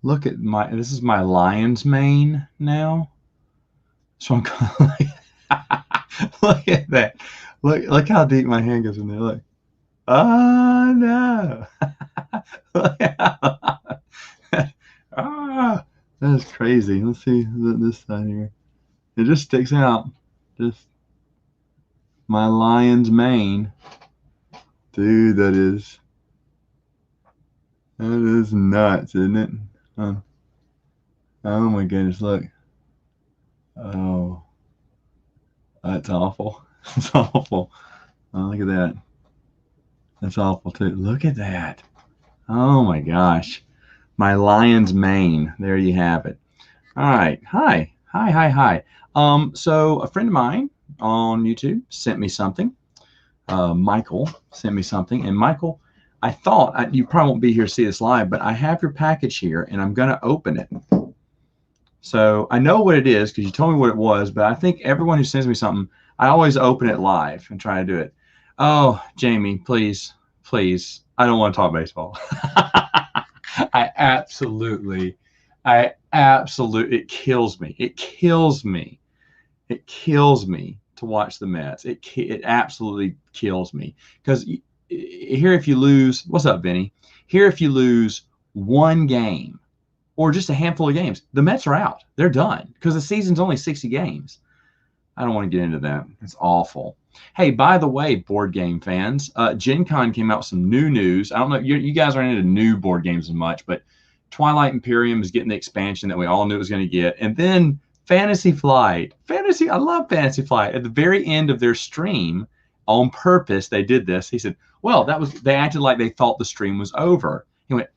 Look at this is my lion's mane now. So I'm kind of like, look at that. Look how deep my hand goes in there. Look. Oh no. Ah, that's crazy. Let's see this side here. It just sticks out. Just my lion's mane. Dude, that is nuts, isn't it? Oh, oh my goodness, look. Oh, that's awful. That's awful. Oh, look at that. That's awful too. Look at that. Oh my gosh. My lion's mane. There you have it. All right. Hi. Hi, hi, hi. So a friend of mine on YouTube sent me something. Michael sent me something. And Michael, I thought you probably won't be here to see this live, but I have your package here and I'm going to open it. So I know what it is because you told me what it was, but I think everyone who sends me something, I always open it live and try to do it. Oh, Jamie, please, please. I don't want to talk baseball. It kills me. It kills me. It kills me to watch the Mets. It absolutely kills me because here if you lose, what's up, Vinny? Here if you lose one game or just a handful of games, the Mets are out. They're done because the season's only 60 games. I don't want to get into that. It's awful. Hey, by the way, board game fans, Gen Con came out with some new news. I don't know, you guys aren't into new board games as much, but Twilight Imperium is getting the expansion that we all knew it was going to get. And then Fantasy Flight. I love Fantasy Flight. At the very end of their stream, on purpose, they did this. He said, well, they acted like they thought the stream was over. He went,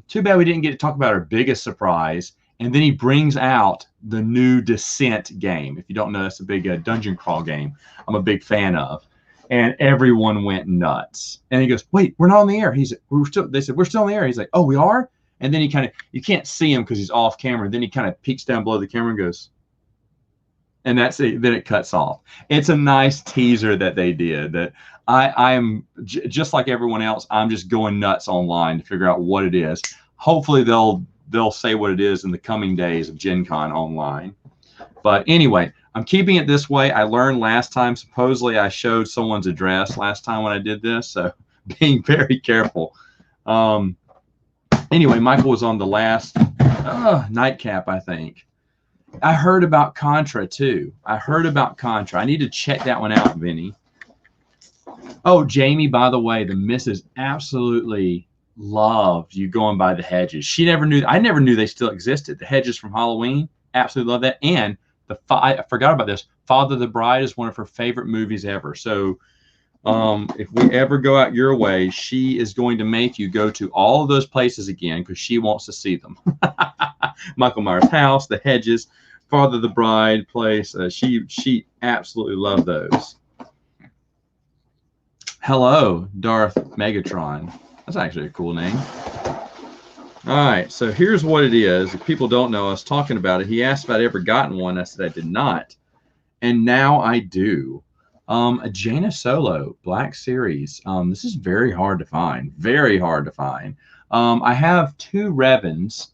too bad we didn't get to talk about our biggest surprise. And then he brings out the new Descent game. If you don't know, that's a big dungeon crawl game I'm a big fan of. And everyone went nuts. And he goes, wait, we're not on the air. They said, we're still on the air. He's like, oh, we are? And then you can't see him because he's off camera. Then he kind of peeks down below the camera and goes, and that's it. Then it cuts off. It's a nice teaser that they did. That I am just like everyone else. I'm just going nuts online to figure out what it is. Hopefully they'll say what it is in the coming days of Gen Con online. But anyway, I'm keeping it this way. I learned last time, supposedly I showed someone's address last time when I did this, so being very careful. Anyway, Michael was on the last Nightcap, I think. I heard about Contra too. I need to check that one out, Vinny. Oh, Jamie, by the way, the missus absolutely loved you going by the hedges. I never knew they still existed. The hedges from Halloween, absolutely love that. And I forgot about this. Father the Bride is one of her favorite movies ever. So if we ever go out your way, she is going to make you go to all of those places again because she wants to see them. Michael Myers' house, the hedges, Father the Bride place. She absolutely loved those. Hello, Darth Megatron. That's actually a cool name. All right, so here's what it is. If people don't know, I was talking about it. He asked if I'd ever gotten one. I said I did not. And now I do. A Jaina Solo Black Series. This is very hard to find. Very hard to find. I have two Revens.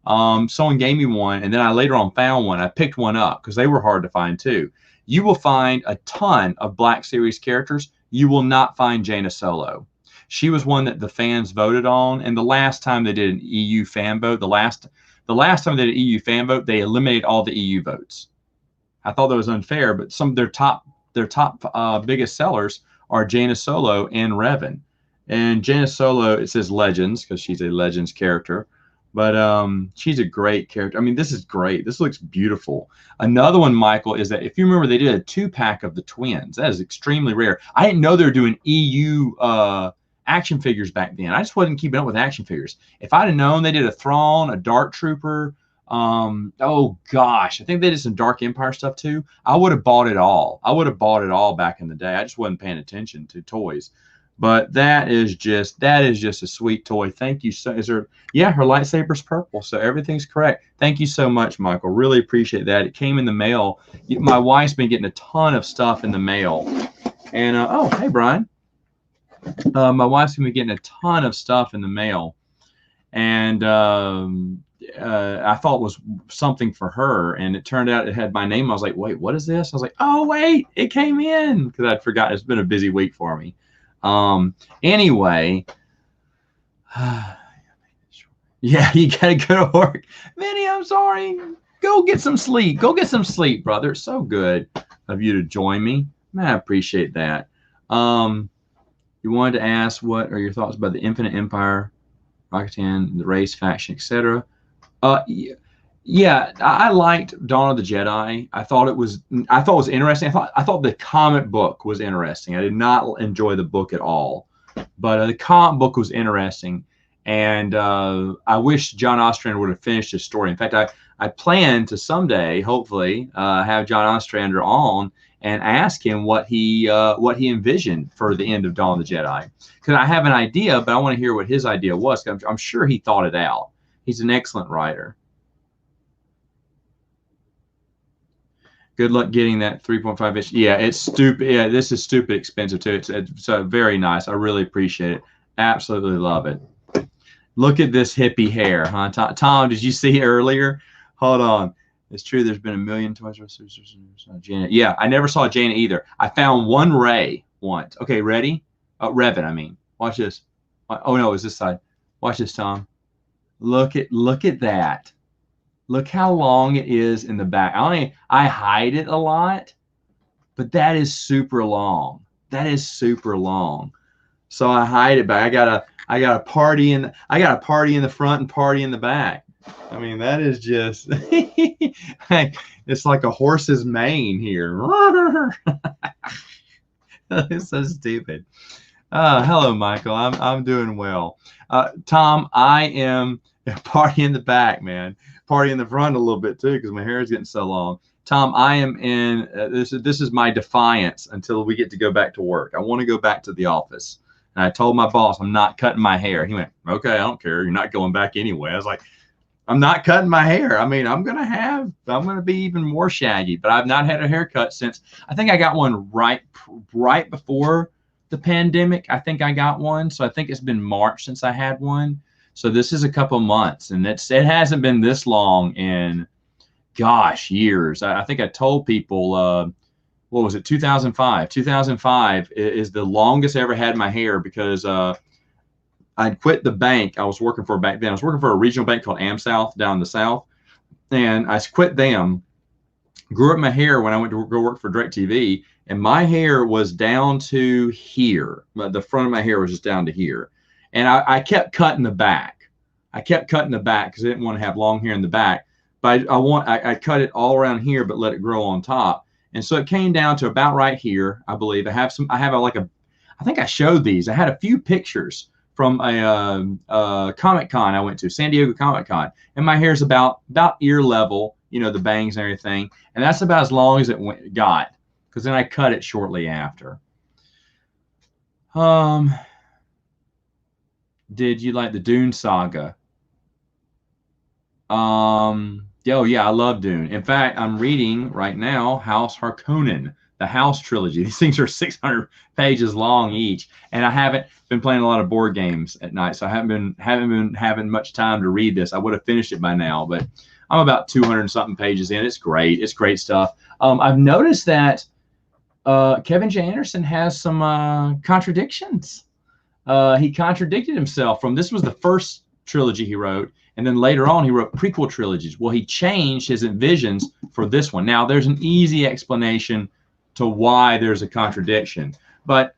Someone gave me one, and then I later on found one. I picked one up because they were hard to find too. You will find a ton of Black Series characters. You will not find Jaina Solo. She was one that the fans voted on, and the last time they did an EU fan vote, the last time they did an EU fan vote, they eliminated all the EU votes. I thought that was unfair, but some of their top biggest sellers are Jaina Solo and Revan. And Jaina Solo, it says Legends because she's a Legends character, but she's a great character. I mean, this is great. This looks beautiful. Another one, Michael, is that if you remember, they did a 2-pack of the twins. That is extremely rare. I didn't know they were doing EU action figures back then. I just wasn't keeping up with action figures. If I'd have known they did a Thrawn, a Dark Trooper, oh gosh, I think they did some Dark Empire stuff too. I would have bought it all. Back in the day. I just wasn't paying attention to toys. But that is just a sweet toy. Thank you so. Yeah, her lightsaber's purple, so everything's correct. Thank you so much, Michael. Really appreciate that. It came in the mail. My wife's been getting a ton of stuff in the mail. And oh, hey Brian. My wife's gonna be getting a ton of stuff in the mail, and I thought was something for her, and it turned out it had my name. I was like, wait, what is this? I was like, oh wait, it came in, because I'd forgotten. It's been a busy week for me. Anyway, yeah, you gotta go to work, Minnie. I'm sorry. Go get some sleep. Go get some sleep, brother. It's so good of you to join me. Man, I appreciate that. You wanted to ask, what are your thoughts about the Infinite Empire, Rakatan, the race, faction, etc.? Yeah, I liked Dawn of the Jedi. I thought it was interesting. I thought the comic book was interesting. I did not enjoy the book at all, but the comic book was interesting, and I wish John Ostrander would have finished his story. In fact, I plan to someday, hopefully, have John Ostrander on and ask him what he envisioned for the end of Dawn of the Jedi, because I have an idea, but I want to hear what his idea was. I'm sure he thought it out. He's an excellent writer. Good luck getting that 3.5 inch. Yeah, it's stupid. Yeah, this is stupid expensive too. It's very nice. I really appreciate it. Absolutely love it. Look at this hippie hair, huh? Tom, did you see earlier? Hold on. It's true. There's been a million toys. Janet. Yeah, I never saw Janet either. I found one Ray once. Okay, ready? Revan, I mean. Watch this. Oh no, it's this side. Watch this, Tom. Look at that. Look how long it is in the back. I hide it a lot, but that is super long. That is super long. So I hide it back. I got a party in the front and party in the back. I mean, that is just it's like a horse's mane here. It's so stupid. Hello, Michael. I'm doing well. Tom, I am party in the back, man. Party in the front a little bit too, because my hair is getting so long. Tom, I am in this is my defiance until we get to go back to work. I want to go back to the office. And I told my boss I'm not cutting my hair. He went, okay, I don't care. You're not going back anyway. I was like, I'm not cutting my hair. I mean, I'm gonna be even more shaggy, but I've not had a haircut since, I think I got one right before the pandemic. I think I got one. So I think it's been March since I had one. So this is a couple months, and it hasn't been this long in, gosh, years. I think I told people, what was it, 2005? 2005 is the longest I ever had my hair, because I'd quit the bank I was working for back then. I was working for a regional bank called AmSouth down in the South, and I quit them, grew up my hair when I went to go work for DirecTV, and my hair was down to here. The front of my hair was just down to here. And I kept cutting the back. I kept cutting the back because I didn't want to have long hair in the back. But I cut it all around here, but let it grow on top. And so it came down to about right here, I believe. I think I showed these. I had a few pictures from a Comic-Con I went to, San Diego Comic-Con. And my hair's about ear level, you know, the bangs and everything. And that's about as long as it got, because then I cut it shortly after. Did you like the Dune saga? Oh yeah, I love Dune. In fact, I'm reading right now House Harkonnen, the House trilogy. These things are 600 pages long each, and I haven't been playing a lot of board games at night, so I haven't been having much time to read this. I would have finished it by now, but I'm about 200 something pages in. It's great. It's great stuff. I've noticed that Kevin J. Anderson has some contradictions. He contradicted himself from, this was the first trilogy he wrote, and then later on he wrote prequel trilogies. Well, he changed his visions for this one. Now, there's an easy explanation to why there's a contradiction, but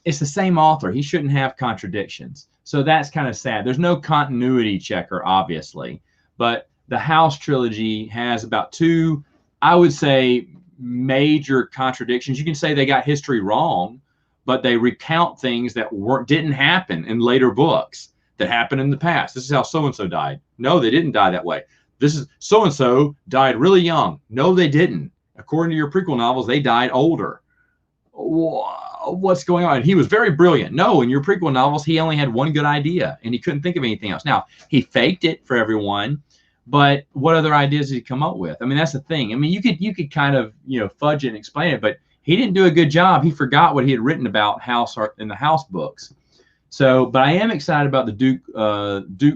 it's the same author. He shouldn't have contradictions. So that's kind of sad. There's no continuity checker, obviously, but the House trilogy has about two, I would say, major contradictions. You can say they got history wrong, but they recount things that didn't happen in later books, that happened in the past. This is how so-and-so died. No, they didn't die that way. This is so-and-so died really young. No, they didn't. According to your prequel novels, they died older. What's going on? He was very brilliant. No, in your prequel novels, he only had one good idea, and he couldn't think of anything else. Now, he faked it for everyone, but what other ideas did he come up with? I mean, that's the thing. I mean, you could kind of, you know, fudge it and explain it, but he didn't do a good job. He forgot what he had written about House in the House books. So, but I am excited about the Duke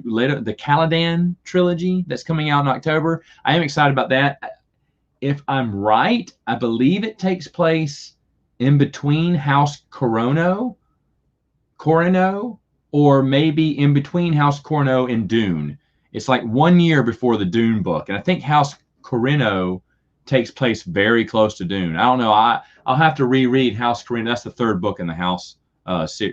later, the Caladan trilogy that's coming out in October. I am excited about that. If I'm right, I believe it takes place in between House Corino, or maybe in between House Corino and Dune. It's like 1 year before the Dune book, and I think House Corino takes place very close to Dune. I don't know. I'll have to reread House Corino. That's the third book in the House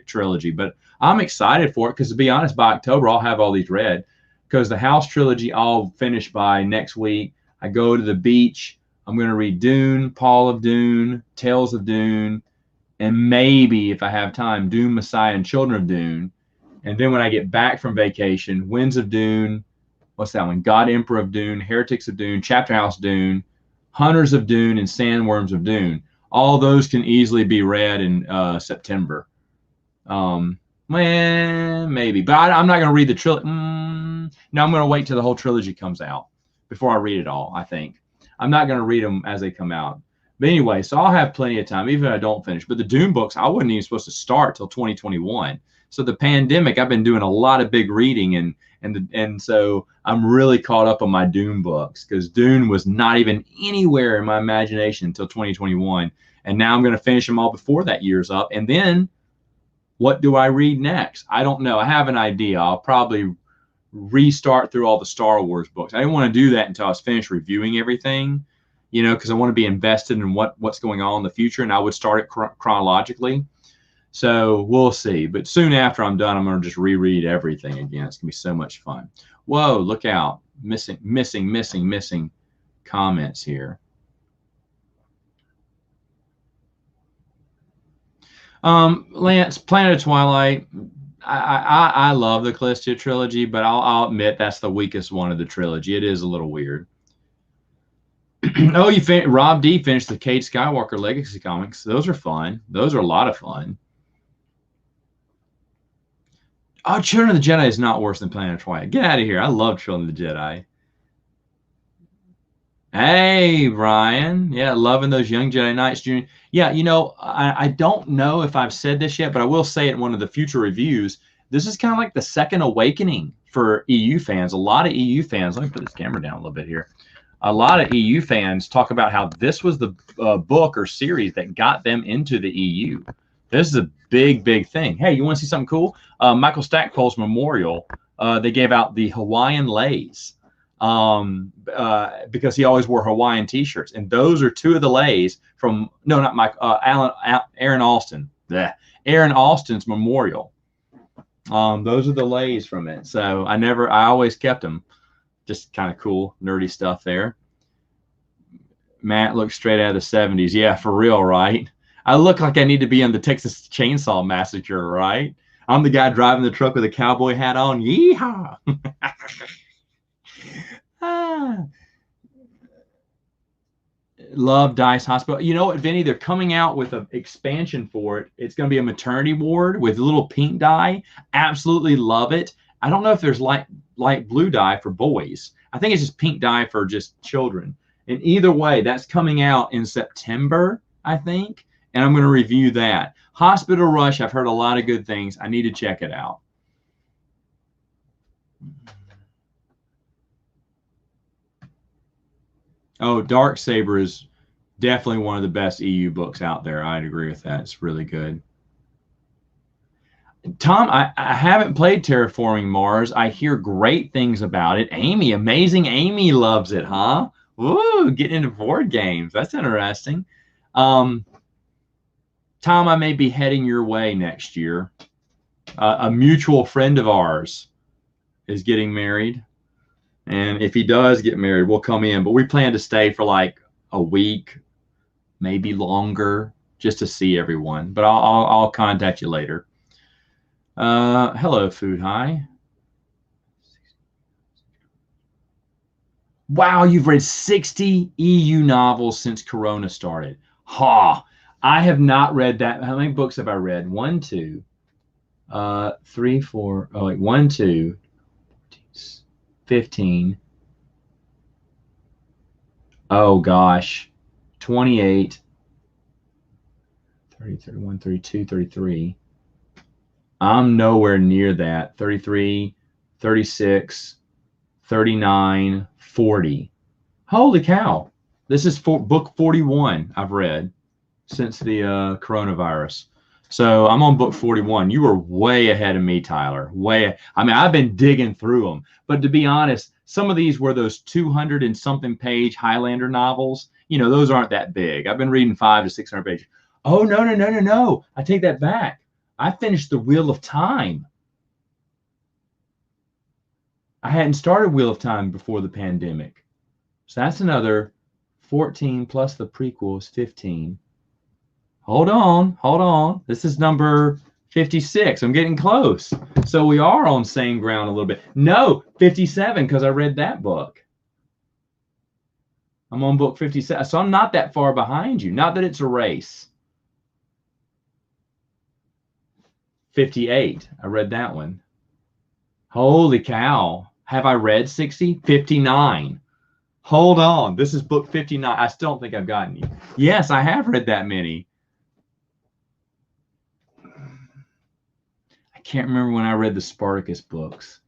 trilogy, but I'm excited for it because, to be honest, by October I'll have all these read because the House trilogy I'll finish by next week. I go to the beach. I'm going to read Dune, Paul of Dune, Tales of Dune, and maybe, if I have time, Dune, Messiah, and Children of Dune. And then when I get back from vacation, Winds of Dune, what's that one? God, Emperor of Dune, Heretics of Dune, Chapter House Dune, Hunters of Dune, and Sandworms of Dune. All those can easily be read in September. Maybe, but I'm not going to read the trilogy. No, I'm going to wait till the whole trilogy comes out before I read it all, I think. I'm not going to read them as they come out. But anyway, so I'll have plenty of time, even if I don't finish. But the Dune books, I wasn't even supposed to start till 2021. So the pandemic, I've been doing a lot of big reading, and so I'm really caught up on my Dune books because Dune was not even anywhere in my imagination until 2021. And now I'm going to finish them all before that year's up. And then what do I read next? I don't know. I have an idea. I'll probably restart through all the Star Wars books. I didn't want to do that until I was finished reviewing everything, because I want to be invested in what's going on in the future, and I would start it chronologically. So we'll see. But soon after I'm done, I'm going to just reread everything again. It's going to be so much fun. Whoa, look out. Missing comments here. Lance, Planet of Twilight. I love the Callisto trilogy, but I'll admit that's the weakest one of the trilogy. It is a little weird. Oh, Rob D finished the Cade Skywalker Legacy comics. Those are fun. Those are a lot of fun. Oh, Children of the Jedi is not worse than Planet of Twilight. Get out of here. I love Children of the Jedi. Hey, Ryan. Yeah, loving those Young Jedi Knights, Junior. Yeah, I don't know if I've said this yet, but I will say it in one of the future reviews. This is kind of like the second awakening for EU fans. A lot of EU fans, let me put this camera down a little bit here. A lot of EU fans talk about how this was the book or series that got them into the EU. This is a big, big thing. Hey, you want to see something cool? Michael Stackpole's memorial, they gave out the Hawaiian leis. Because he always wore Hawaiian T-shirts, and those are two of the leis from not Mike, Aaron Alston. Blech. Aaron Alston's memorial. Those are the leis from it. So I always kept them. Just kind of cool, nerdy stuff there. Matt looks straight out of the 70s. Yeah, for real, right? I look like I need to be on the Texas Chainsaw Massacre, right? I'm the guy driving the truck with a cowboy hat on. Yeehaw! Love Dice Hospital. You know what, Vinny? They're coming out with an expansion for it. It's going to be a maternity ward with little pink dye. Absolutely love it. I don't know if there's light blue dye for boys. I think it's just pink dye for just children. And either way, that's coming out in September, I think. And I'm going to review that. Hospital Rush, I've heard a lot of good things. I need to check it out. Oh, Darksaber is definitely one of the best EU books out there. I'd agree with that. It's really good. Tom, I haven't played Terraforming Mars. I hear great things about it. Amazing Amy loves it, huh? Ooh, getting into board games. That's interesting. Tom, I may be heading your way next year. A mutual friend of ours is getting married. And if he does get married, we'll come in. But we plan to stay for like a week, maybe longer, just to see everyone. But I'll contact you later. Hello, Food High. Wow, you've read 60 EU novels since Corona started. Ha! I have not read that. How many books have I read? 1, 2, 3, 4. Oh, wait, 1, 2, 15. Oh gosh, 28, 30, 31, 32, 33. I'm nowhere near that. 33, 36, 39, 40. Holy cow. This is book 41 I've read since the coronavirus. So I'm on book 41. You were way ahead of me, Tyler. I mean, I've been digging through them. But to be honest, some of these were those 200 and something page Highlander novels. You know, those aren't that big. I've been reading 500 to 600 pages. Oh, no, no, no, no, no. I take that back. I finished The Wheel of Time. I hadn't started Wheel of Time before the pandemic. So that's another 14 plus the prequel is 15. Hold on. This is number 56. I'm getting close. So we are on same ground a little bit. No, 57, because I read that book. I'm on book 57. So I'm not that far behind you. Not that it's a race. 58. I read that one. Holy cow. Have I read 60? 59. Hold on. This is book 59. I still don't think I've gotten you. Yes, I have read that many. I can't remember when I read the Spartacus books.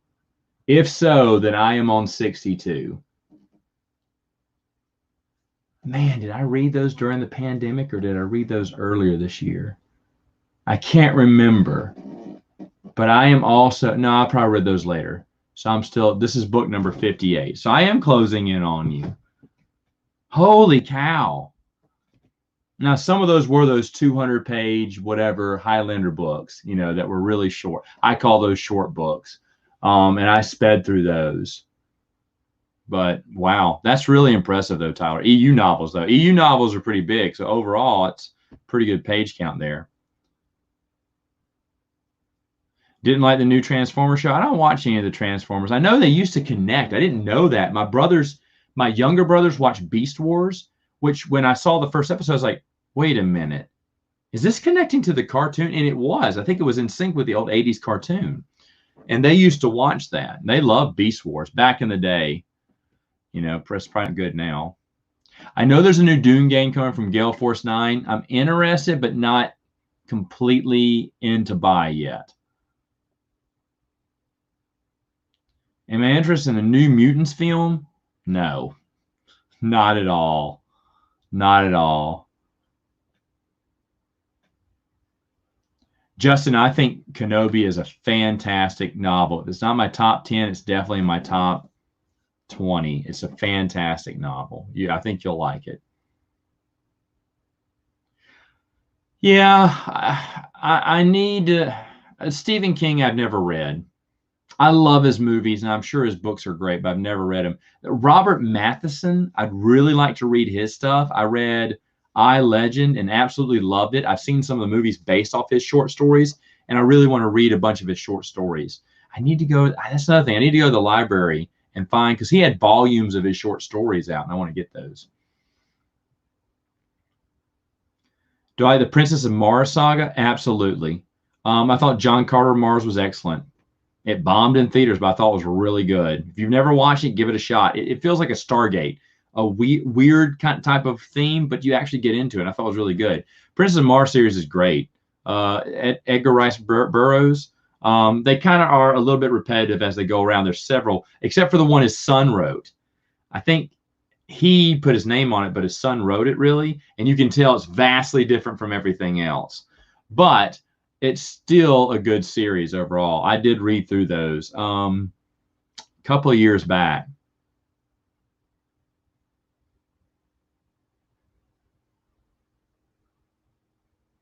If so, then I am on 62. Man, did I read those during the pandemic or did I read those earlier this year? I can't remember. But I am also, no, I probably read those later. So I'm still, this is book number 58. So I am closing in on you. Holy cow. Now, some of those were those 200-page, whatever, Highlander books, you know, that were really short. I call those short books. And I sped through those. But, wow, that's really impressive, though, Tyler. EU novels, though. EU novels are pretty big. So, overall, it's pretty good page count there. Didn't like the new Transformers show. I don't watch any of the Transformers. I know they used to connect. I didn't know that. My younger brothers watched Beast Wars, which when I saw the first episode, I was like, wait a minute. Is this connecting to the cartoon? And it was. I think it was in sync with the old 80s cartoon. And they used to watch that. They loved Beast Wars back in the day. You know, it's probably good now. I know there's a new Dune game coming from Gale Force 9. I'm interested, but not completely into buy yet. Am I interested in a New Mutants film? No, not at all. Not at all. Justin, I think Kenobi is a fantastic novel. It's not my top 10. It's definitely in my top 20. It's a fantastic novel. Yeah, I think you'll like it. Yeah, I need Stephen King. I've never read. I love his movies, and I'm sure his books are great, but I've never read them. Robert Matheson, I'd really like to read his stuff. I read I, Legend and absolutely loved it. I've seen some of the movies based off his short stories, and I really want to read a bunch of his short stories. I need to go, that's another thing. I need to go to the library and find, because he had volumes of his short stories out, and I want to get those. Do I like the Princess of Mars saga? Absolutely. I thought John Carter Mars was excellent. It bombed in theaters, but I thought it was really good. If you've never watched it, give it a shot. It feels like a Stargate, a weird kind of type of theme, but you actually get into it. I thought it was really good. Princess of Mars series is great. Edgar Rice Burroughs. They kind of are a little bit repetitive as they go around. There's several, except for the one his son wrote. I think he put his name on it, but his son wrote it really. And you can tell it's vastly different from everything else. But it's still a good series overall. I did read through those a couple of years back.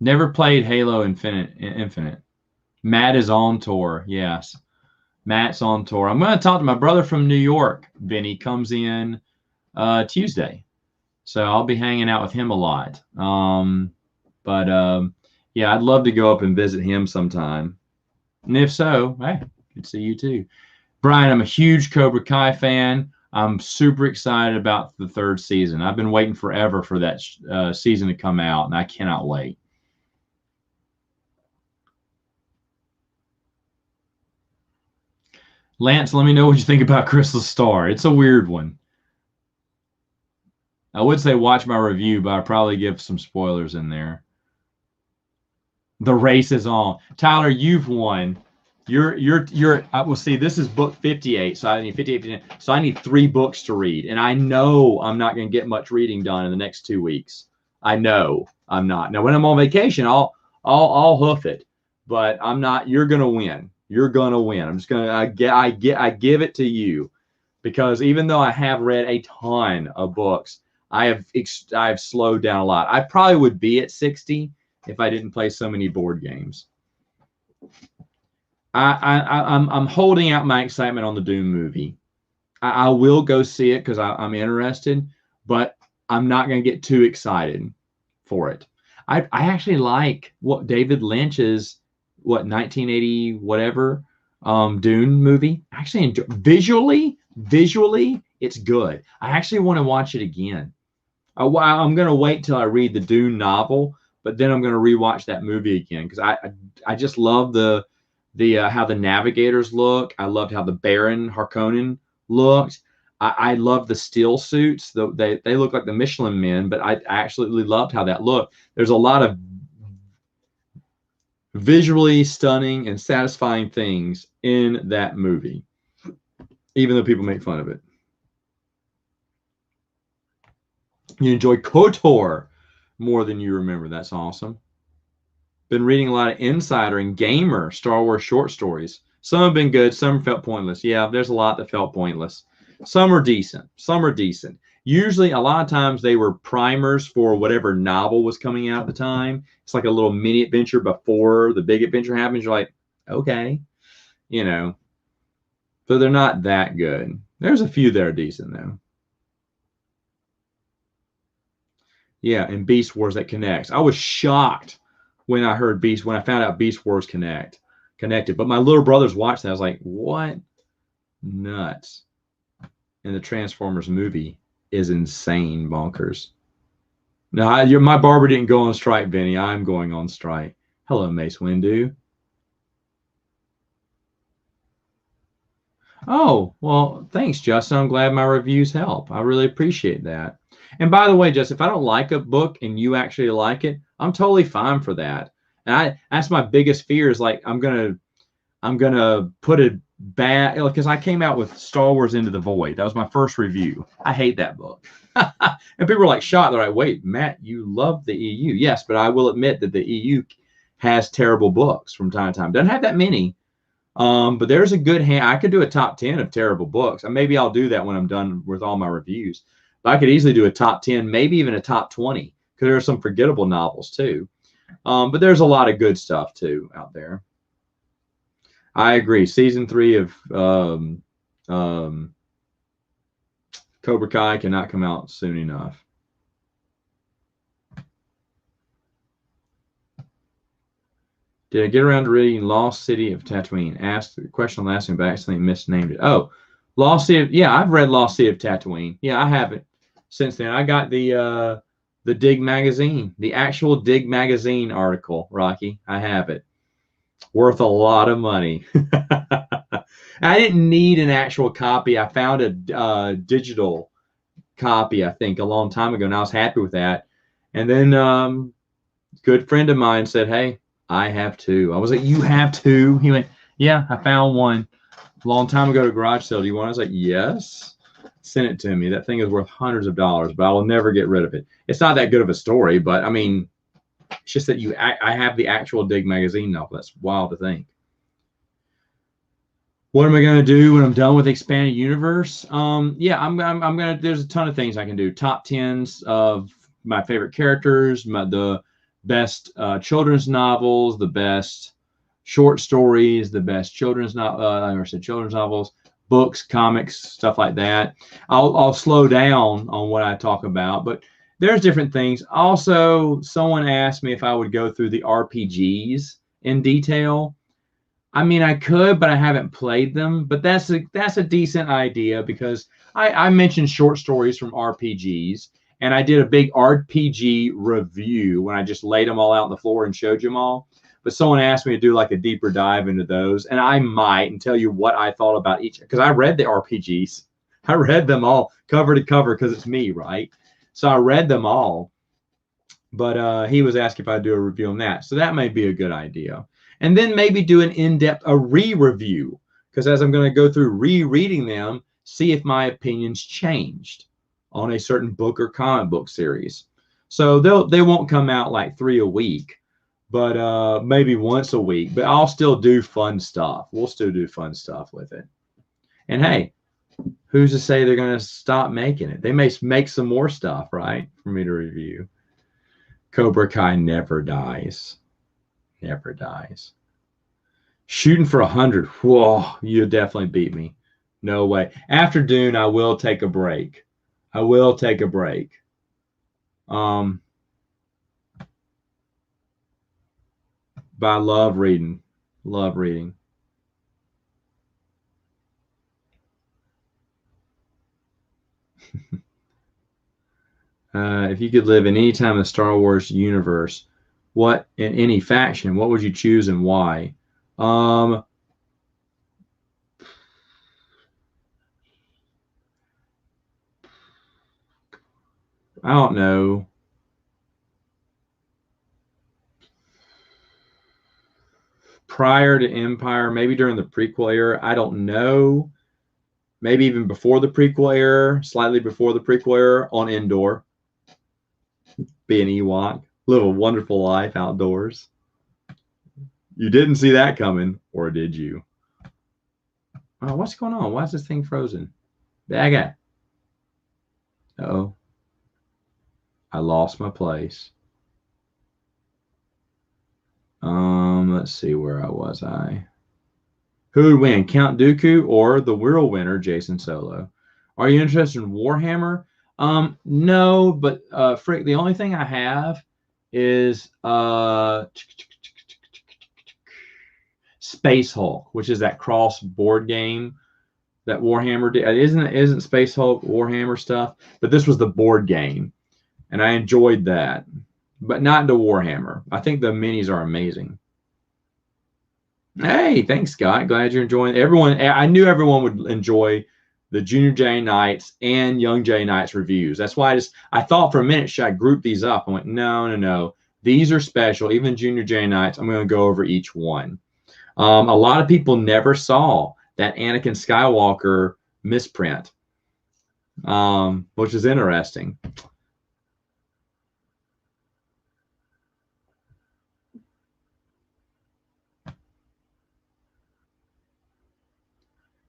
Never played Halo Infinite. Matt is on tour. Yes, Matt's on tour. I'm going to talk to my brother from New York. Vinny comes in Tuesday, so I'll be hanging out with him a lot. Yeah, I'd love to go up and visit him sometime. And if so, hey, good to see you too. Brian, I'm a huge Cobra Kai fan. I'm super excited about the 3rd season. I've been waiting forever for that season to come out, and I cannot wait. Lance, let me know what you think about Crystal Star. It's a weird one. I would say watch my review, but I'll probably give some spoilers in there. The race is on. Tyler, you've won. I will see, this is book 58, so I need 58, 59. So I need 3 books to read. And I know I'm not going to get much reading done in the next 2 weeks. I know I'm not. Now, when I'm on vacation, I'll hoof it. But I'm not. You're going to win. You're going to win. I'm just going to, I give it to you. Because even though I have read a ton of books, I've slowed down a lot. I probably would be at 60 if I didn't play so many board games. I'm holding out my excitement on the Doom movie. I will go see it because I'm interested, but I'm not going to get too excited for it. I actually like what David Lynch's 1980 whatever Dune movie. Actually, visually, it's good. I actually want to watch it again. I'm going to wait till I read the Dune novel, but then I'm going to rewatch that movie again because I just love the how the navigators look. I loved how the Baron Harkonnen looked. I love the steel suits. They look like the Michelin Men, but I absolutely loved how that looked. There's a lot of visually stunning and satisfying things in that movie, even though people make fun of it. You enjoy KOTOR more than you remember. That's awesome. Been reading a lot of Insider and Gamer Star Wars short stories. Some have been good. Some felt pointless. Yeah, there's a lot that felt pointless. Some are decent. Some are decent. Usually, a lot of times, they were primers for whatever novel was coming out at the time. It's like a little mini adventure before the big adventure happens. You're like, okay, you know. So they're not that good. There's a few that are decent, though. Yeah, and Beast Wars that connects. I was shocked when I found out Beast Wars connected. But my little brothers watched that. I was like, what? Nuts. And the Transformers movie is insane bonkers. No, my barber didn't go on strike, Benny. I'm going on strike. Hello, Mace Windu. Oh, well, thanks, Justin. I'm glad my reviews help. I really appreciate that. And by the way, Justin, if I don't like a book and you actually like it, I'm totally fine for that. And that's my biggest fear is like I'm gonna put a bad, because I came out with Star Wars Into the Void. That was my first review. I hate that book. And people were like shocked. They're like, wait, Matt, you love the EU. Yes, but I will admit that the EU has terrible books from time to time. Doesn't have that many. But there's a good hand. I could do a top 10 of terrible books. And maybe I'll do that when I'm done with all my reviews. But I could easily do a top 10, maybe even a top 20, because there are some forgettable novels too. But there's a lot of good stuff too out there. I agree. Season 3 of Cobra Kai cannot come out soon enough. Did I get around to reading Lost City of Tatooine? Asked the question last time, but I accidentally misnamed it. Oh, Lost City. Yeah, I've read Lost City of Tatooine. Yeah, I have it since then. I got the Dig magazine, the actual Dig magazine article, Rocky. I have it. Worth a lot of money. I didn't need an actual copy. I found a digital copy, I think, a long time ago, and I was happy with that. And then a good friend of mine said, hey, I have two. I was like, you have two? He went, yeah, I found one a long time ago at a garage sale. Do you want it? I was like, yes. Sent it to me. That thing is worth hundreds of dollars, but I will never get rid of it. It's not that good of a story, but I mean, it's just that I have the actual Dig magazine novel. That's wild to think. What am I going to do when I'm done with Expanded Universe? Yeah, I'm going to, there's a ton of things I can do. Top 10s of my favorite characters, the best children's novels, the best short stories, the best children's novels, books, comics, stuff like that. I'll slow down on what I talk about, but there's different things. Also, someone asked me if I would go through the RPGs in detail. I mean, I could, but I haven't played them. But that's a decent idea because I mentioned short stories from RPGs, and I did a big RPG review when I just laid them all out on the floor and showed you them all. But someone asked me to do like a deeper dive into those, and I might and tell you what I thought about each, because I read the RPGs. I read them all cover to cover because it's me, right? So I read them all. But he was asking if I'd do a review on that. So that may be a good idea. And then maybe do an in-depth, a re-review. Because as I'm going to go through rereading them, see if my opinions changed on a certain book or comic book series. So they won't come out like 3 a week, but maybe once a week. But I'll still do fun stuff. We'll still do fun stuff with it. And hey, who's to say they're going to stop making it? They may make some more stuff, right, for me to review. Cobra Kai never dies. Never dies. Shooting for 100. Whoa, you definitely beat me. No way. After Dune, I will take a break. I will take a break. But I love reading. Love reading. If you could live in any time in the Star Wars universe, what in any faction, what would you choose and why? I don't know. Prior to Empire, maybe during the prequel era, I don't know. Maybe even before the prequel era, slightly before the prequel era, on Endor. Be an Ewok, live a wonderful life outdoors. You didn't see that coming, or did you? Oh, what's going on? Why is this thing frozen? Saga. Uh-oh. I lost my place. Let's see, where was I? Who would win, Count Dooku or the real winner, Jason Solo? Are you interested in Warhammer? No, but Frick, the only thing I have is Space Hulk, which is that cross board game that Warhammer did. Isn't Space Hulk Warhammer stuff? But this was the board game, and I enjoyed that, but not into Warhammer. I think the minis are amazing. Hey, thanks, Scott. Glad you're enjoying. Everyone, I knew everyone would enjoy the Junior J Knights and Young J Knights reviews. That's why I thought for a minute, should I group these up? I went, no. These are special. Even Junior J Knights, I'm going to go over each one. A lot of people never saw that Anakin Skywalker misprint, which is interesting.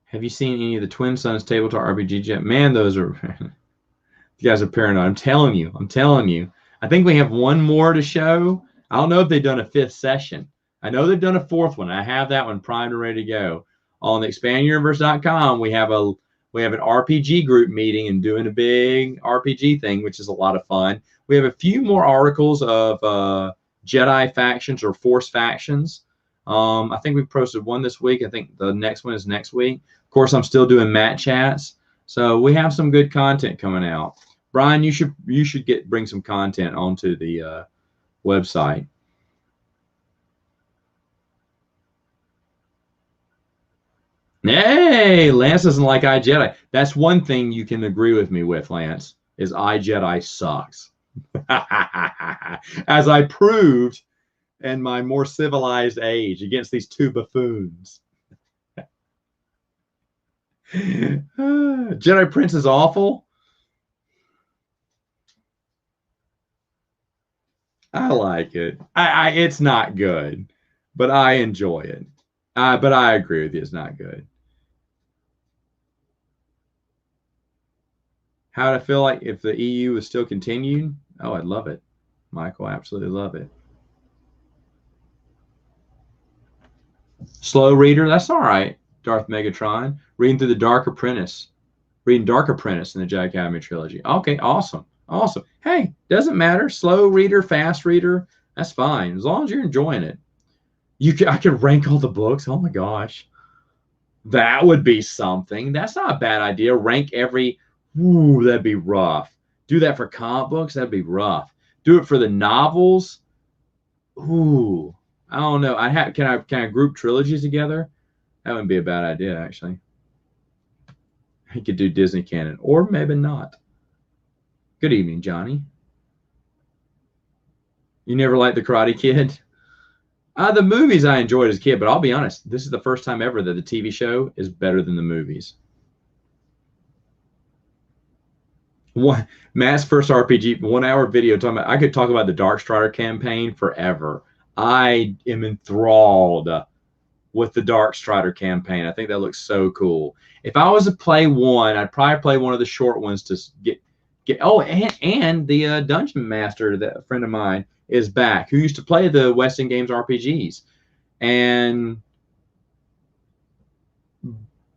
Have you seen any of the Twin Suns tabletop RPGs yet? Man, those are you guys are paranoid. I'm telling you. I think we have one more to show. I don't know if they've done a 5th session. I know they've done a 4th one. I have that one primed and ready to go. On the expanduniverse.com, we have an RPG group meeting and doing a big RPG thing, which is a lot of fun. We have a few more articles of Jedi factions or Force factions. I think we posted one this week. I think the next one is next week. Of course, I'm still doing Matt chats. So we have some good content coming out. Brian, you should bring some content onto the website. Hey, Lance doesn't like iJedi. That's one thing you can agree with me with, Lance, is iJedi sucks. As I proved in my more civilized age against these 2 buffoons. Jedi Prince is awful. I like it. It's not good, but I enjoy it. But I agree with you. It's not good. How would I feel like if the EU was still continued? Oh, I'd love it. Michael, absolutely love it. Slow reader, that's all right. Darth Megatron, reading through the Dark Apprentice. Reading Dark Apprentice in the Jedi Academy trilogy. Okay, awesome. Hey, doesn't matter. Slow reader, fast reader, that's fine. As long as you're enjoying it. I could rank all the books. Oh my gosh. That would be something. That's not a bad idea. Rank every. Ooh, that'd be rough. Do that for comic books. That'd be rough. Do it for the novels. Ooh, I don't know. Can I group trilogies together? That wouldn't be a bad idea, actually. He could do Disney canon, or maybe not. Good evening, Johnny. You never liked the Karate Kid? The movies I enjoyed as a kid, but I'll be honest, this is the first time ever that the TV show is better than the movies. One Matt's first RPG 1 hour video talking about. I could talk about the Dark Strider campaign forever. I am enthralled with the Dark Strider campaign. I think that looks so cool. If I was to play one, I'd probably play one of the short ones to get. Oh, and the Dungeon Master, that a friend of mine is back, who used to play the Weston Games RPGs, and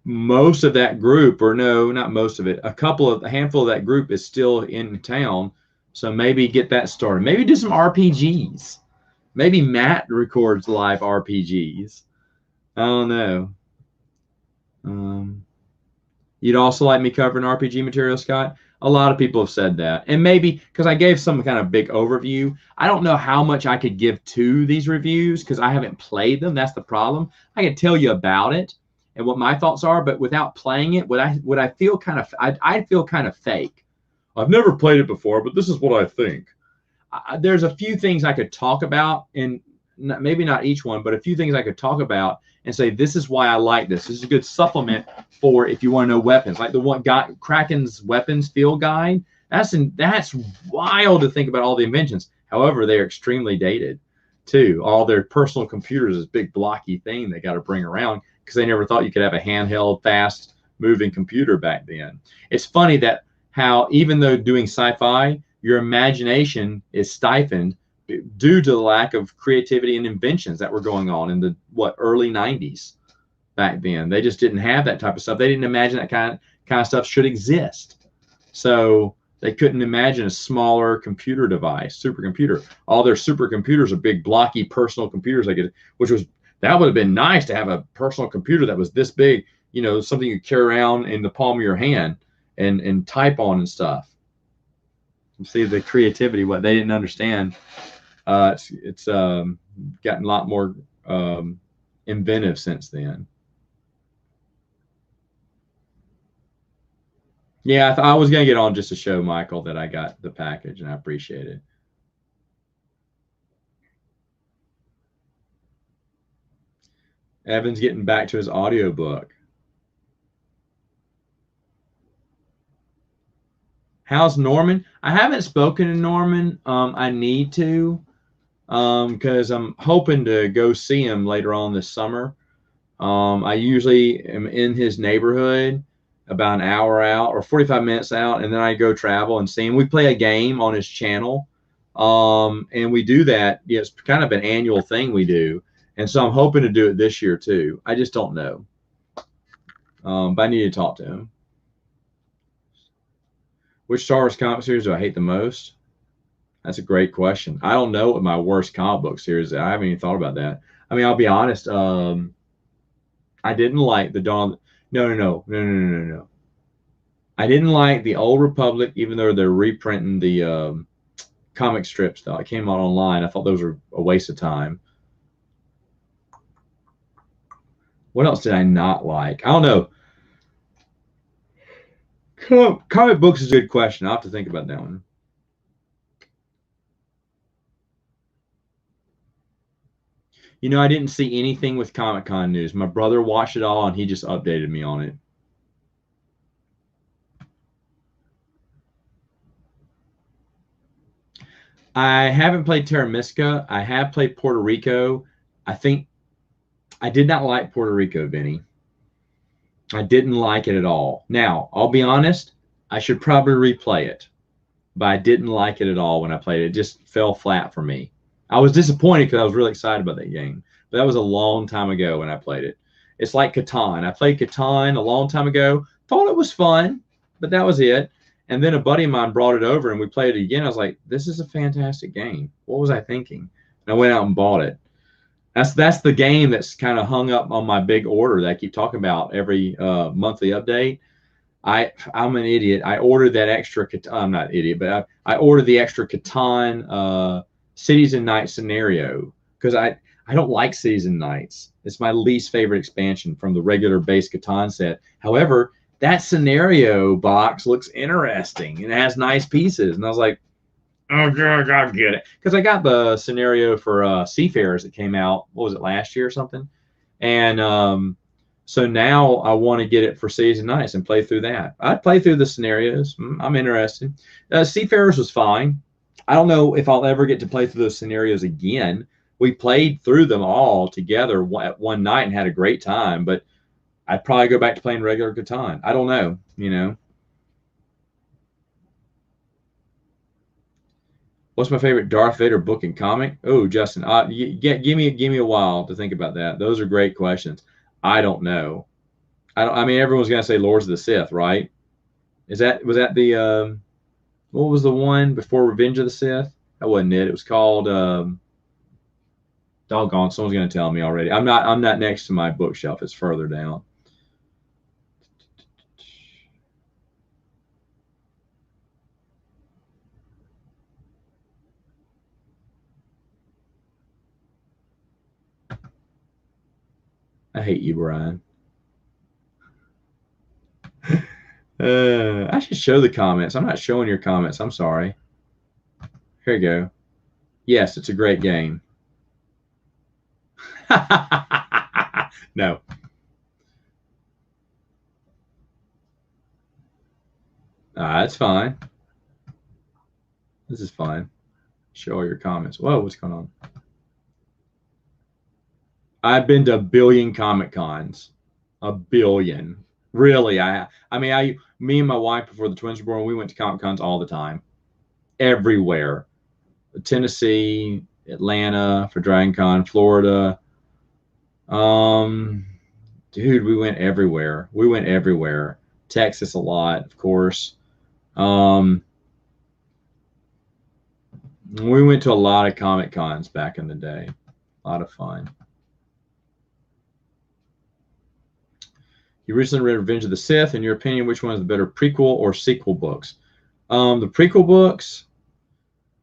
most of that group, or no, not most of it, a handful of that group is still in town. So maybe get that started. Maybe do some RPGs. Maybe Matt records live RPGs. I don't know. You'd also like me covering RPG material, Scott? A lot of people have said that. And maybe because I gave some kind of big overview, I don't know how much I could give to these reviews because I haven't played them. That's the problem. I can tell you about it and what my thoughts are, but without playing it, would I feel kind of, I'd feel kind of fake. I've never played it before, but this is what I think. There's a few things I could talk about, and maybe not each one, but a few things I could talk about and say, this is why I like this. This is a good supplement for if you want to know weapons, like the one guy, Kraken's weapons field guide. That's wild to think about all the inventions. However, they're extremely dated too. All their personal computers, this big blocky thing they got to bring around because they never thought you could have a handheld, fast moving computer back then. It's funny that how even though doing sci-fi, your imagination is stifled due to the lack of creativity and inventions that were going on in the early 90s back then. They just didn't have that type of stuff. They didn't imagine that kind of stuff should exist. So they couldn't imagine a smaller computer device, supercomputer. All their supercomputers are big, blocky personal computers. That would have been nice to have a personal computer that was this big, something you carry around in the palm of your hand and type on and stuff. You see the creativity, what they didn't understand. It's gotten a lot more inventive since then. Yeah, I was going to get on just to show Michael that I got the package, and I appreciate it. Evan's getting back to his audiobook. How's Norman? I haven't spoken to Norman. I need to because I'm hoping to go see him later on this summer. I usually am in his neighborhood about an hour out or 45 minutes out, and then I go travel and see him. We play a game on his channel, and we do that. Yeah, it's kind of an annual thing we do, and so I'm hoping to do it this year too. I just don't know, but I need to talk to him. Which Star Wars comic series do I hate the most? That's a great question. I don't know what my worst comic book series is. I haven't even thought about that. I mean, I'll be honest. I didn't like the Dawn. No. I didn't like the Old Republic, even though they're reprinting the comic strips that came out online. I thought those were a waste of time. What else did I not like? I don't know. Comic books is a good question. I'll have to think about that one. I didn't see anything with Comic-Con news. My brother watched it all, and he just updated me on it. I haven't played Terra Mystica. I have played Puerto Rico. I think I did not like Puerto Rico, Vinny. I didn't like it at all. Now, I'll be honest, I should probably replay it, but I didn't like it at all when I played it. It just fell flat for me. I was disappointed because I was really excited about that game, but that was a long time ago when I played it. It's like Catan. I played Catan a long time ago, thought it was fun, but that was it. And then a buddy of mine brought it over and we played it again. I was like, this is a fantastic game. What was I thinking? And I went out and bought it. That's the game that's kind of hung up on my big order that I keep talking about every monthly update. I'm an idiot. I ordered that extra. I'm not an idiot, but I ordered the extra Catan Cities and Nights scenario because I don't like Cities and Nights. It's my least favorite expansion from the regular base Catan set. However, that scenario box looks interesting and it has nice pieces, and I was like, Oh, God, I get it. Because I got the scenario for Seafarers that came out, what was it, last year or something? And so now I want to get it for Seas and Nights and play through that. I'd play through the scenarios. I'm interested. Seafarers was fine. I don't know if I'll ever get to play through those scenarios again. We played through them all together at one night and had a great time, but I'd probably go back to playing regular Catan. I don't know, you know. What's my favorite Darth Vader book and comic? Oh, Justin, give me a while to think about that. Those are great questions. I don't know. I mean, everyone's gonna say Lords of the Sith, right? Was that the what was the one before Revenge of the Sith? That wasn't it. It was called doggone. Someone's gonna tell me already. I'm not next to my bookshelf. It's further down. I hate you, Brian. I should show the comments. I'm not showing your comments. I'm sorry. Here you go. Yes, it's a great game. No. That's fine. This is fine. Show all your comments. Whoa, what's going on? I've been to a billion Comic Cons. A billion. Really, me and my wife before the twins were born, we went to Comic Cons all the time, everywhere. Tennessee, Atlanta for Dragon Con, Florida. Dude, we went everywhere. We went everywhere. Texas a lot, of course. We went to a lot of Comic Cons back in the day. A lot of fun. You recently read Revenge of the Sith. In your opinion, which one is the better prequel or sequel books? The prequel books,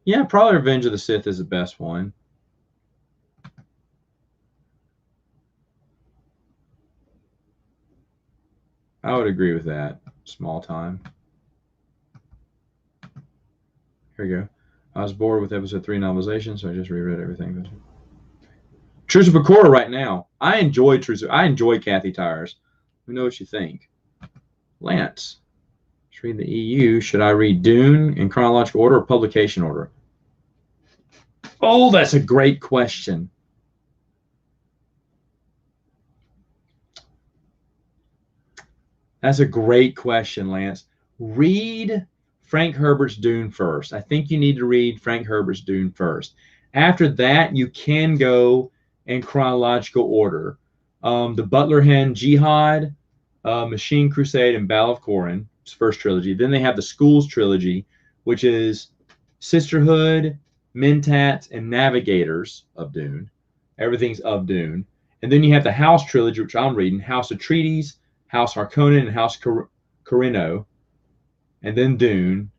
yeah, probably Revenge of the Sith is the best one. I would agree with that. Small time. Here you go. I was bored with episode 3 novelization, so I just reread everything. Truce of Bakura right now. I enjoy Kathy Tires. Let me know what you think. Lance. Let's read the EU. Should I read Dune in chronological order or publication order? Oh, that's a great question. That's a great question, Lance. Read Frank Herbert's Dune first. I think you need to read Frank Herbert's Dune first. After that, you can go in chronological order. The Butler Hen Jihad, Machine Crusade, and Battle of Corrin, first trilogy. Then they have the Schools trilogy, which is Sisterhood, Mentats, and Navigators of Dune. Everything's of Dune. And then you have the House trilogy, which I'm reading, House Atreides, House Harkonnen, and House Corino, and then Dune.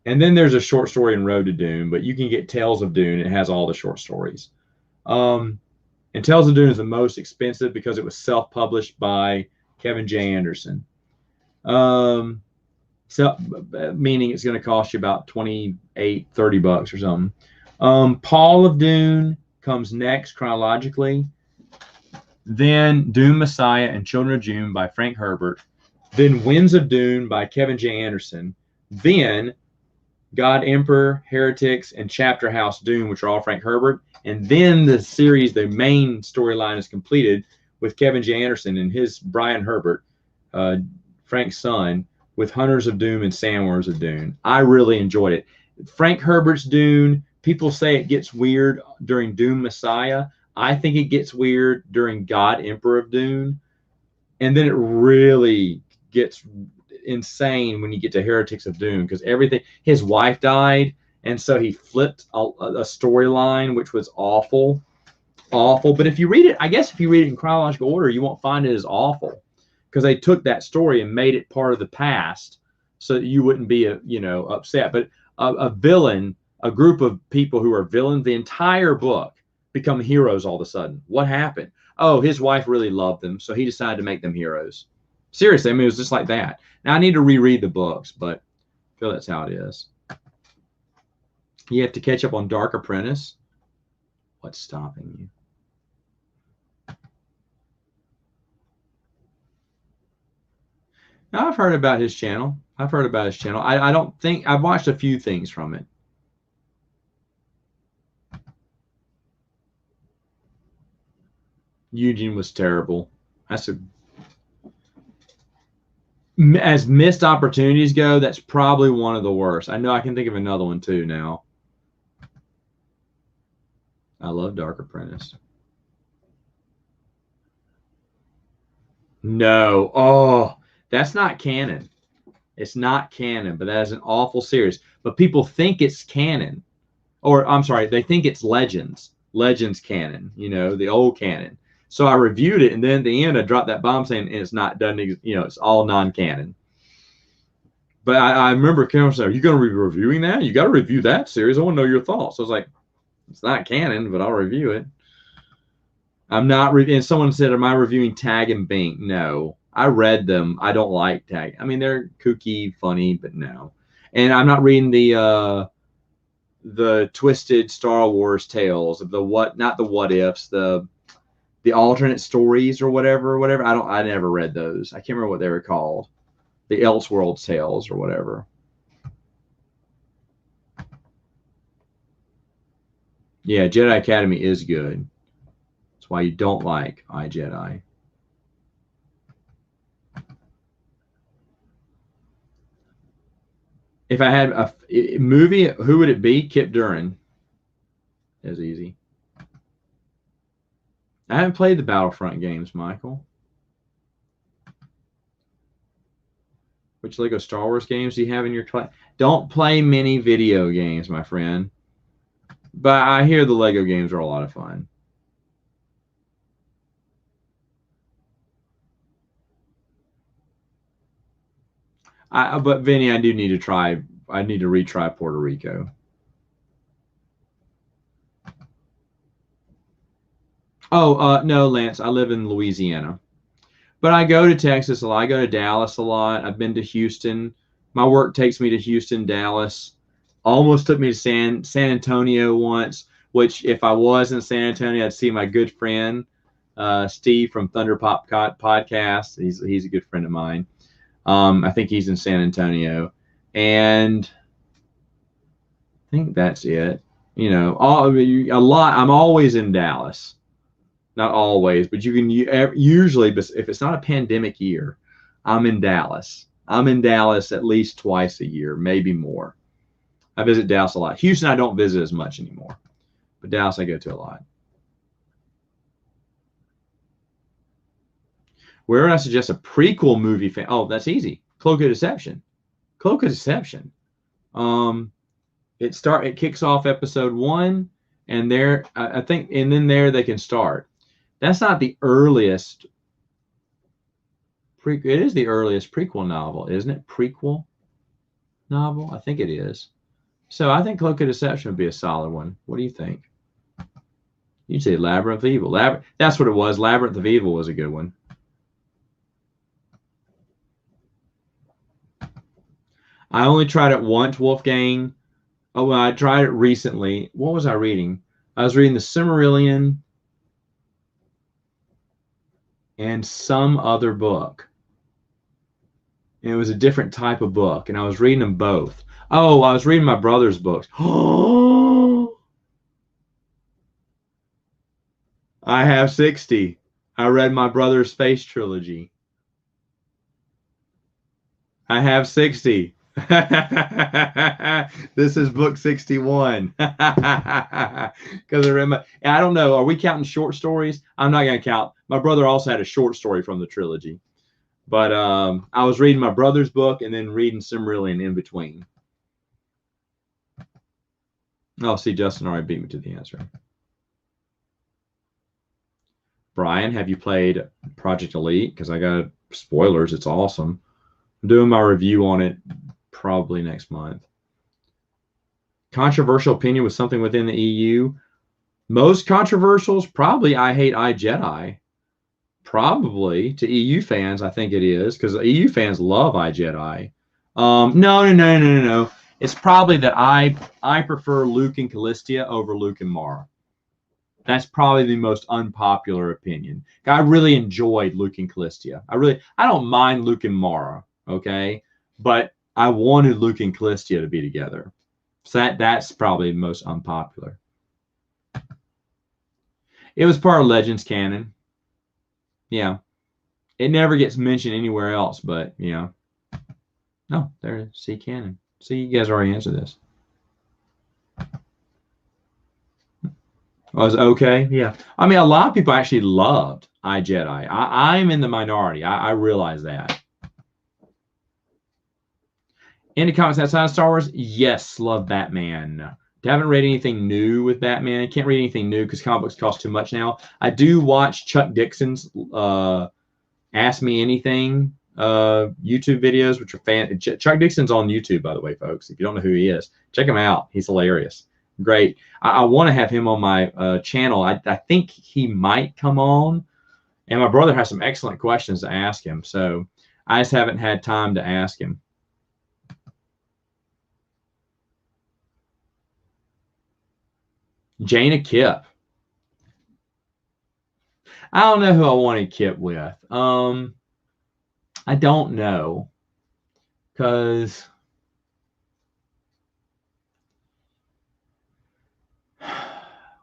And then there's a short story in Road to Dune, but you can get Tales of Dune. It has all the short stories. And Tales of Dune is the most expensive because it was self-published by Kevin J. Anderson. So meaning it's going to cost you about $28, $30 or something. Paul of Dune comes next chronologically. Then Dune Messiah and Children of Dune by Frank Herbert. Then Winds of Dune by Kevin J. Anderson. Then God Emperor, Heretics, and Chapter House Dune, which are all Frank Herbert. And then the series, the main storyline is completed with Kevin J. Anderson and his Brian Herbert, Frank's son, with Hunters of Doom and Sandworms of Dune. I really enjoyed it. Frank Herbert's Dune, people say it gets weird during Dune Messiah. I think it gets weird during God Emperor of Dune. And then it really gets insane when you get to Heretics of Dune, because everything, his wife died, and so he flipped a storyline, which was awful. But if you read it, I guess if you read it in chronological order, you won't find it as awful, because they took that story and made it part of the past so that you wouldn't be upset. But a villain, a group of people who are villains, the entire book become heroes all of a sudden. What happened? Oh, his wife really loved them, so he decided to make them heroes. Seriously, I mean, it was just like that. Now, I need to reread the books, but I feel that's how it is. You have to catch up on Dark Apprentice. What's stopping you? Now, I've heard about his channel. I don't think I've watched a few things from it. Eugene was terrible. As missed opportunities go, that's probably one of the worst. I know I can think of another one too now. I love Dark Apprentice. No. Oh, that's not canon. It's not canon, but that is an awful series. But people think it's canon. Or, I'm sorry, they think it's Legends. Legends canon, the old canon. So I reviewed it, and then at the end, I dropped that bomb saying it's not done, it's all non-canon. But I remember Cameron saying, "Are you going to be reviewing that? You got to review that series. I want to know your thoughts." So I was like, "It's not canon, but I'll review it." I'm not. And someone said, "Am I reviewing Tag and Bink?" No, I read them. I don't like Tag. I mean, they're kooky, funny, but no. And I'm not reading the twisted Star Wars tales of not the what ifs, the alternate stories or whatever. I never read those. I can't remember what they were called. The Elseworlds tales or whatever. Yeah, Jedi Academy is good. That's why you don't like iJedi. If I had a movie, who would it be? Kip Duran. That's easy. I haven't played the Battlefront games, Michael. Which Lego Star Wars games do you have in your class? Don't play many video games, my friend. But I hear the Lego games are a lot of fun. But Vinny, I do need to try. I need to retry Puerto Rico. Oh, no, Lance. I live in Louisiana. But I go to Texas a lot. I go to Dallas a lot. I've been to Houston. My work takes me to Houston, Dallas. Almost took me to San Antonio once, which if I was in San Antonio, I'd see my good friend, Steve from Thunder Pop Podcast. He's a good friend of mine. I think he's in San Antonio. And I think that's it. A lot. I'm always in Dallas. Not always, but you can usually, if it's not a pandemic year, I'm in Dallas. I'm in Dallas at least twice a year, maybe more. I visit Dallas a lot. Houston, I don't visit as much anymore, but Dallas, I go to a lot. Where would I suggest a prequel movie? Oh, that's easy. Cloak of Deception. Cloak of Deception. It kicks off episode 1, and there, I think, and then there they can start. That's not the earliest. It is the earliest prequel novel, isn't it? Prequel novel? I think it is. So I think Cloak of Deception would be a solid one. What do you think? You'd say Labyrinth of Evil. That's what it was. Labyrinth of Evil was a good one. I only tried it once, Wolfgang. Oh, well, I tried it recently. What was I reading? I was reading the Silmarillion and some other book. And it was a different type of book, and I was reading them both. Oh, I was reading my brother's books. Oh, I have 60. I read my brother's Space Trilogy. I have 60. This is book 61. Because I don't know. Are we counting short stories? I'm not going to count. My brother also had a short story from the trilogy. But I was reading my brother's book and then reading Silmarillion in between. Oh, see, Justin already beat me to the answer. Brian, have you played Project Elite? Because I got spoilers. It's awesome. I'm doing my review on it probably next month. Controversial opinion with something within the EU. Most controversials, probably I hate iJedi. Probably to EU fans, I think it is, because EU fans love iJedi. No. It's probably that I prefer Luke and Callistia over Luke and Mara. That's probably the most unpopular opinion. I really enjoyed Luke and Callistia. I don't mind Luke and Mara, okay? But I wanted Luke and Callistia to be together. So that's probably the most unpopular. It was part of Legends canon. Yeah. It never gets mentioned anywhere else, but, you know. No, there it is. See canon. See, you guys already answered this. Was okay? Yeah. I mean, a lot of people actually loved iJedi. I'm in the minority. I realize that. Any comments outside of Star Wars? Yes, love Batman. Haven't read anything new with Batman. Can't read anything new because comic books cost too much now. I do watch Chuck Dixon's Ask Me Anything YouTube videos, which are fan. Chuck Dixon's on YouTube, by the way, folks. If you don't know who he is, check him out. He's hilarious. Great. I want to have him on my channel. I think he might come on. And my brother has some excellent questions to ask him. So I just haven't had time to ask him. Jaina Kip. I don't know who I wanted Kip with. I don't know. Because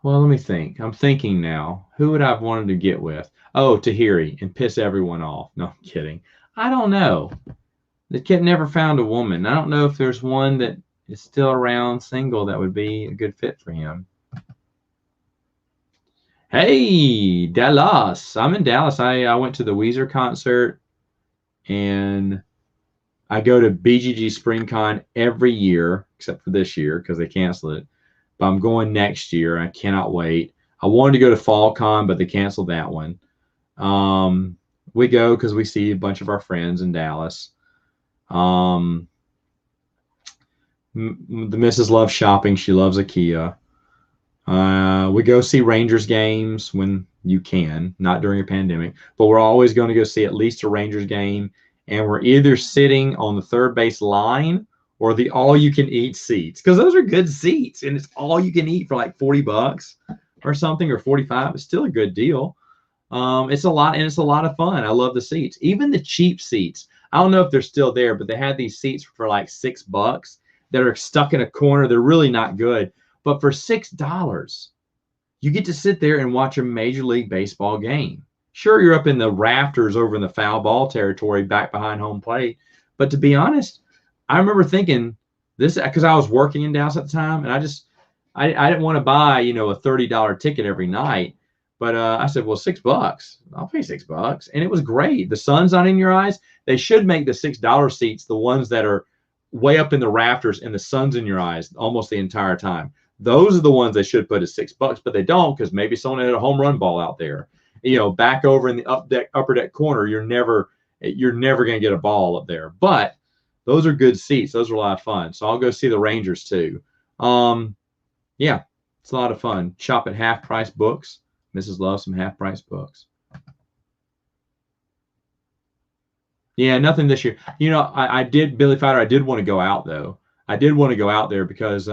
well, let me think. I'm thinking now. Who would I have wanted to get with? Oh, Tahiri and piss everyone off. No, I'm kidding. I don't know. The kid never found a woman. I don't know if there's one that is still around single that would be a good fit for him. Hey, Dallas. I'm in Dallas. I went to the Weezer concert, and I go to BGG SpringCon every year, except for this year because they canceled it. But I'm going next year. I cannot wait. I wanted to go to FallCon, but they canceled that one. We go because we see a bunch of our friends in Dallas. The missus loves shopping. She loves IKEA. We go see Rangers games when you can, not during a pandemic, but we're always going to go see at least a Rangers game. And we're either sitting on the third base line or the all-you-can-eat seats, because those are good seats, and it's all you can eat for like $40 or something, or 45. It's still a good deal. It's a lot, and it's a lot of fun. I love the seats, even the cheap seats. I don't know if they're still there, but they had these seats for like $6 that are stuck in a corner. They're really not good, but for $6, you get to sit there and watch a Major League Baseball game. Sure, you're up in the rafters over in the foul ball territory back behind home plate, but to be honest, I remember thinking this because I was working in Dallas at the time, and I didn't want to buy, you know, a $30 ticket every night. But I said, well, $6, I'll pay $6. And it was great. The sun's not in your eyes. They should make the $6 seats the ones that are way up in the rafters and the sun's in your eyes almost the entire time. Those are the ones they should put at $6, but they don't, because maybe someone had a home run ball out there. You know, back over in the upper deck corner, you're never going to get a ball up there. But those are good seats. Those are a lot of fun. So I'll go see the Rangers too. Yeah, it's a lot of fun. Shop at Half Price Books. Mrs. loves some Half Price books. Yeah, nothing this year. You know, I did, Billy Fighter, I did want to go out, though. I did want to go out there because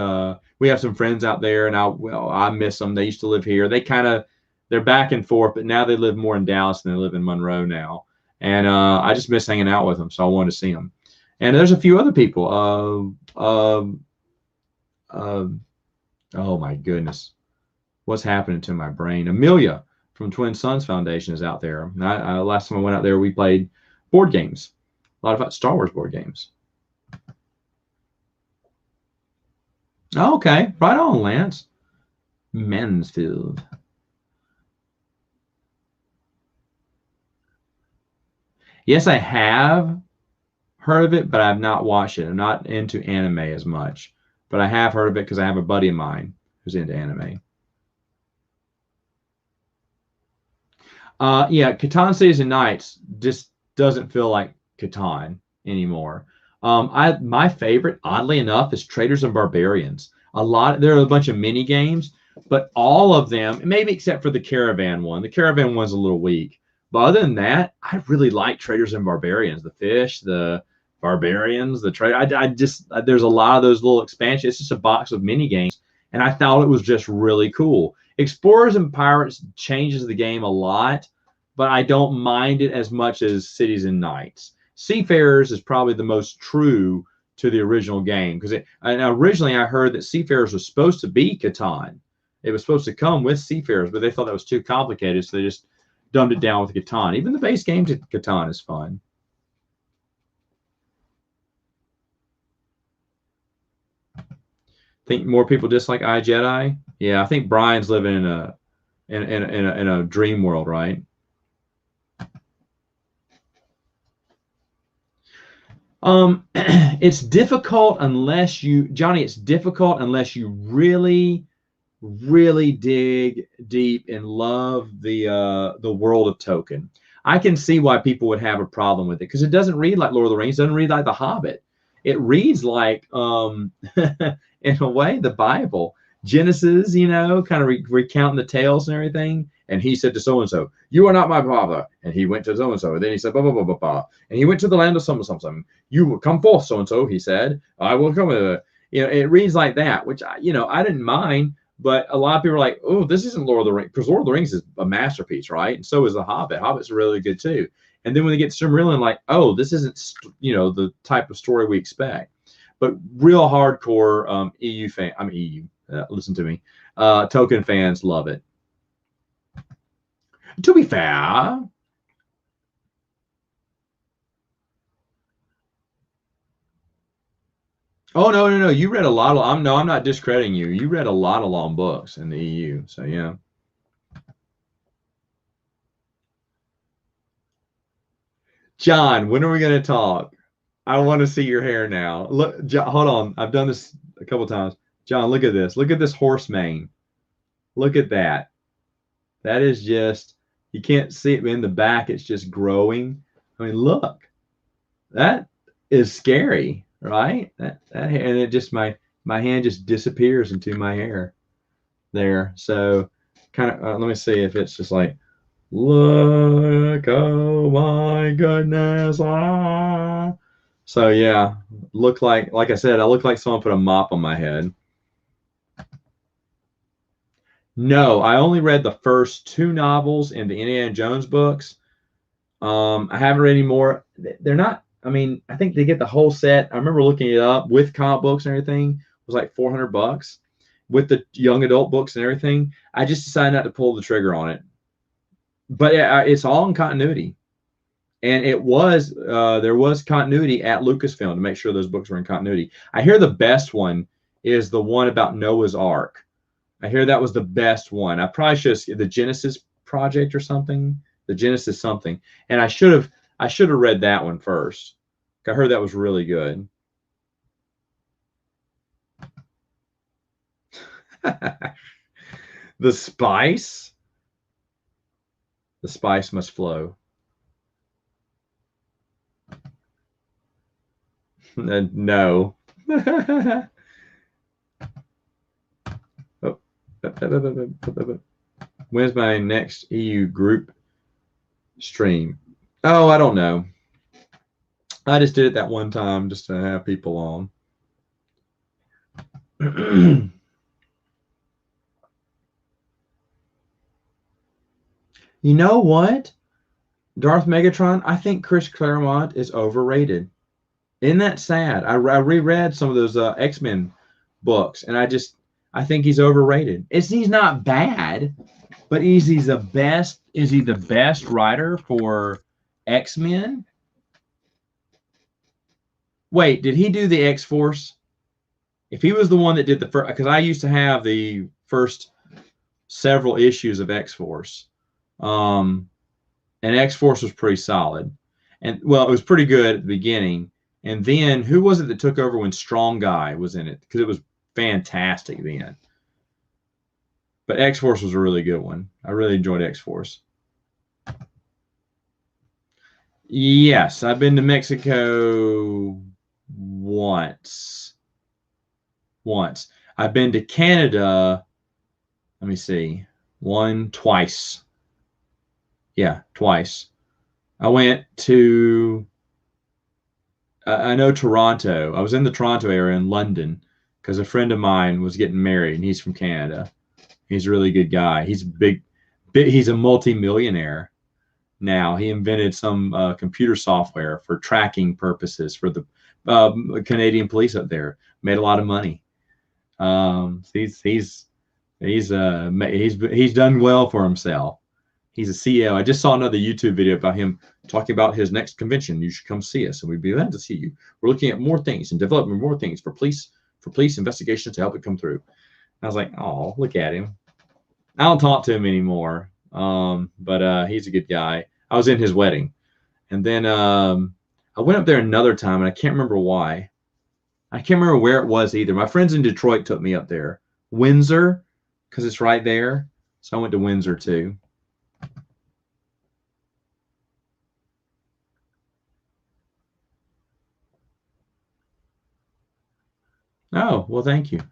we have some friends out there, and I miss them. They used to live here. They're back and forth, but now they live more in Dallas than they live in Monroe now. And I just miss hanging out with them, so I wanted to see them. And there's a few other people. Oh, my goodness. What's happening to my brain? Amelia from Twin Sons Foundation is out there. Last time I went out there, we played board games. A lot of Star Wars board games. Oh, okay. Right on, Lance. Mansfield. Yes, I have heard of it, but I've not watched it. I'm not into anime as much, but I have heard of it because I have a buddy of mine who's into anime. Yeah, Catan Cities and Nights just doesn't feel like Catan anymore. My favorite, oddly enough, is Traders and Barbarians. There are a bunch of mini games, but all of them, maybe except for the Caravan one. The Caravan one's a little weak. But other than that, I really like Traders and Barbarians. The fish, the Barbarians, the trade. There's a lot of those little expansions. It's just a box of mini games, and I thought it was just really cool. Explorers and Pirates changes the game a lot, but I don't mind it as much as Cities and Knights. Seafarers is probably the most true to the original game because originally I heard that Seafarers was supposed to be Catan. It was supposed to come with Seafarers, but they thought that was too complicated, so they just dumbed it down with Catan. Even the base game to Catan is fun. Think more people dislike iJedi? Yeah, I think Brian's living in a dream world, right? It's difficult unless you, Johnny. It's difficult unless you really, really dig deep and love the world of Tolkien. I can see why people would have a problem with it because it doesn't read like Lord of the Rings. It doesn't read like The Hobbit. It reads like in a way the Bible. Genesis, kind of recounting the tales and everything. And he said to so and so, "You are not my father." And he went to so and so. And then he said, "Blah blah blah blah blah." And he went to the land of some. "You will come forth, so and so." He said, "I will come." It reads like that, which I didn't mind. But a lot of people are like, "Oh, this isn't Lord of the Rings," because Lord of the Rings is a masterpiece, right? And so is The Hobbit. Hobbit's really good too. And then when they get to Silmarillion, like, oh, this isn't the type of story we expect. But real hardcore EU fan, I mean EU, listen to me, Tolkien fans love it. To be fair, oh no, you read a lot of. I'm not discrediting you. You read a lot of long books in the EU, so yeah. John, when are we going to talk? I want to see your hair now. Look, John, hold on. I've done this a couple times. John, look at this. Look at this horse mane. Look at that. That is just, you can't see it in the back. It's just growing. I mean, look, that is scary, right? And it just, my hand just disappears into my hair there. So kind of, let me see if it's just like, look, oh my goodness. Ah. So yeah, like I said, I look like someone put a mop on my head. No, I only read the first two novels in the Indiana Jones books. I haven't read any more. They're not, I mean, I think they get the whole set. I remember looking it up with comic books and everything. It was like $400 with the young adult books and everything. I just decided not to pull the trigger on it. But it's all in continuity. And it was there was continuity at Lucasfilm to make sure those books were in continuity. I hear the best one is the one about Noah's Ark. I hear that was the best one. I probably should the Genesis Project or something, the Genesis something. And I should have read that one first. I heard that was really good. The spice must flow. No. Oh. When's my next EU group stream? Oh, I don't know. I just did it that one time just to have people on. You know what? Darth Megatron, I think Chris Claremont is overrated. Isn't that sad? I reread some of those X-Men books, and I think he's overrated. He's not bad, but is he the best? Is he the best writer for X-Men? Wait, did he do the X-Force? If he was the one that did the first, because I used to have the first several issues of X-Force, and X-Force was pretty solid, and well, it was pretty good at the beginning. And then who was it that took over when Strong Guy was in it? Because it was fantastic then. But X-Force was a really good one. I really enjoyed X-Force. Yes, I've been to Mexico once. I've been to Canada, let me see, twice. Yeah, twice. I went to I know Toronto. I was in the Toronto area in London because a friend of mine was getting married, and he's from Canada. He's a really good guy. He's big. He's a multi-millionaire now. He invented some computer software for tracking purposes for the Canadian police up there. Made a lot of money. He's done well for himself. He's a CEO. I just saw another YouTube video about him talking about his next convention. You should come see us, and we'd be glad to see you. We're looking at more things and developing more things for police investigations to help it come through. I was like, oh, look at him. I don't talk to him anymore, but he's a good guy. I was in his wedding, and then I went up there another time, and I can't remember why. I can't remember where it was either. My friends in Detroit took me up there. Windsor, because it's right there. So I went to Windsor too. Oh, well, thank you.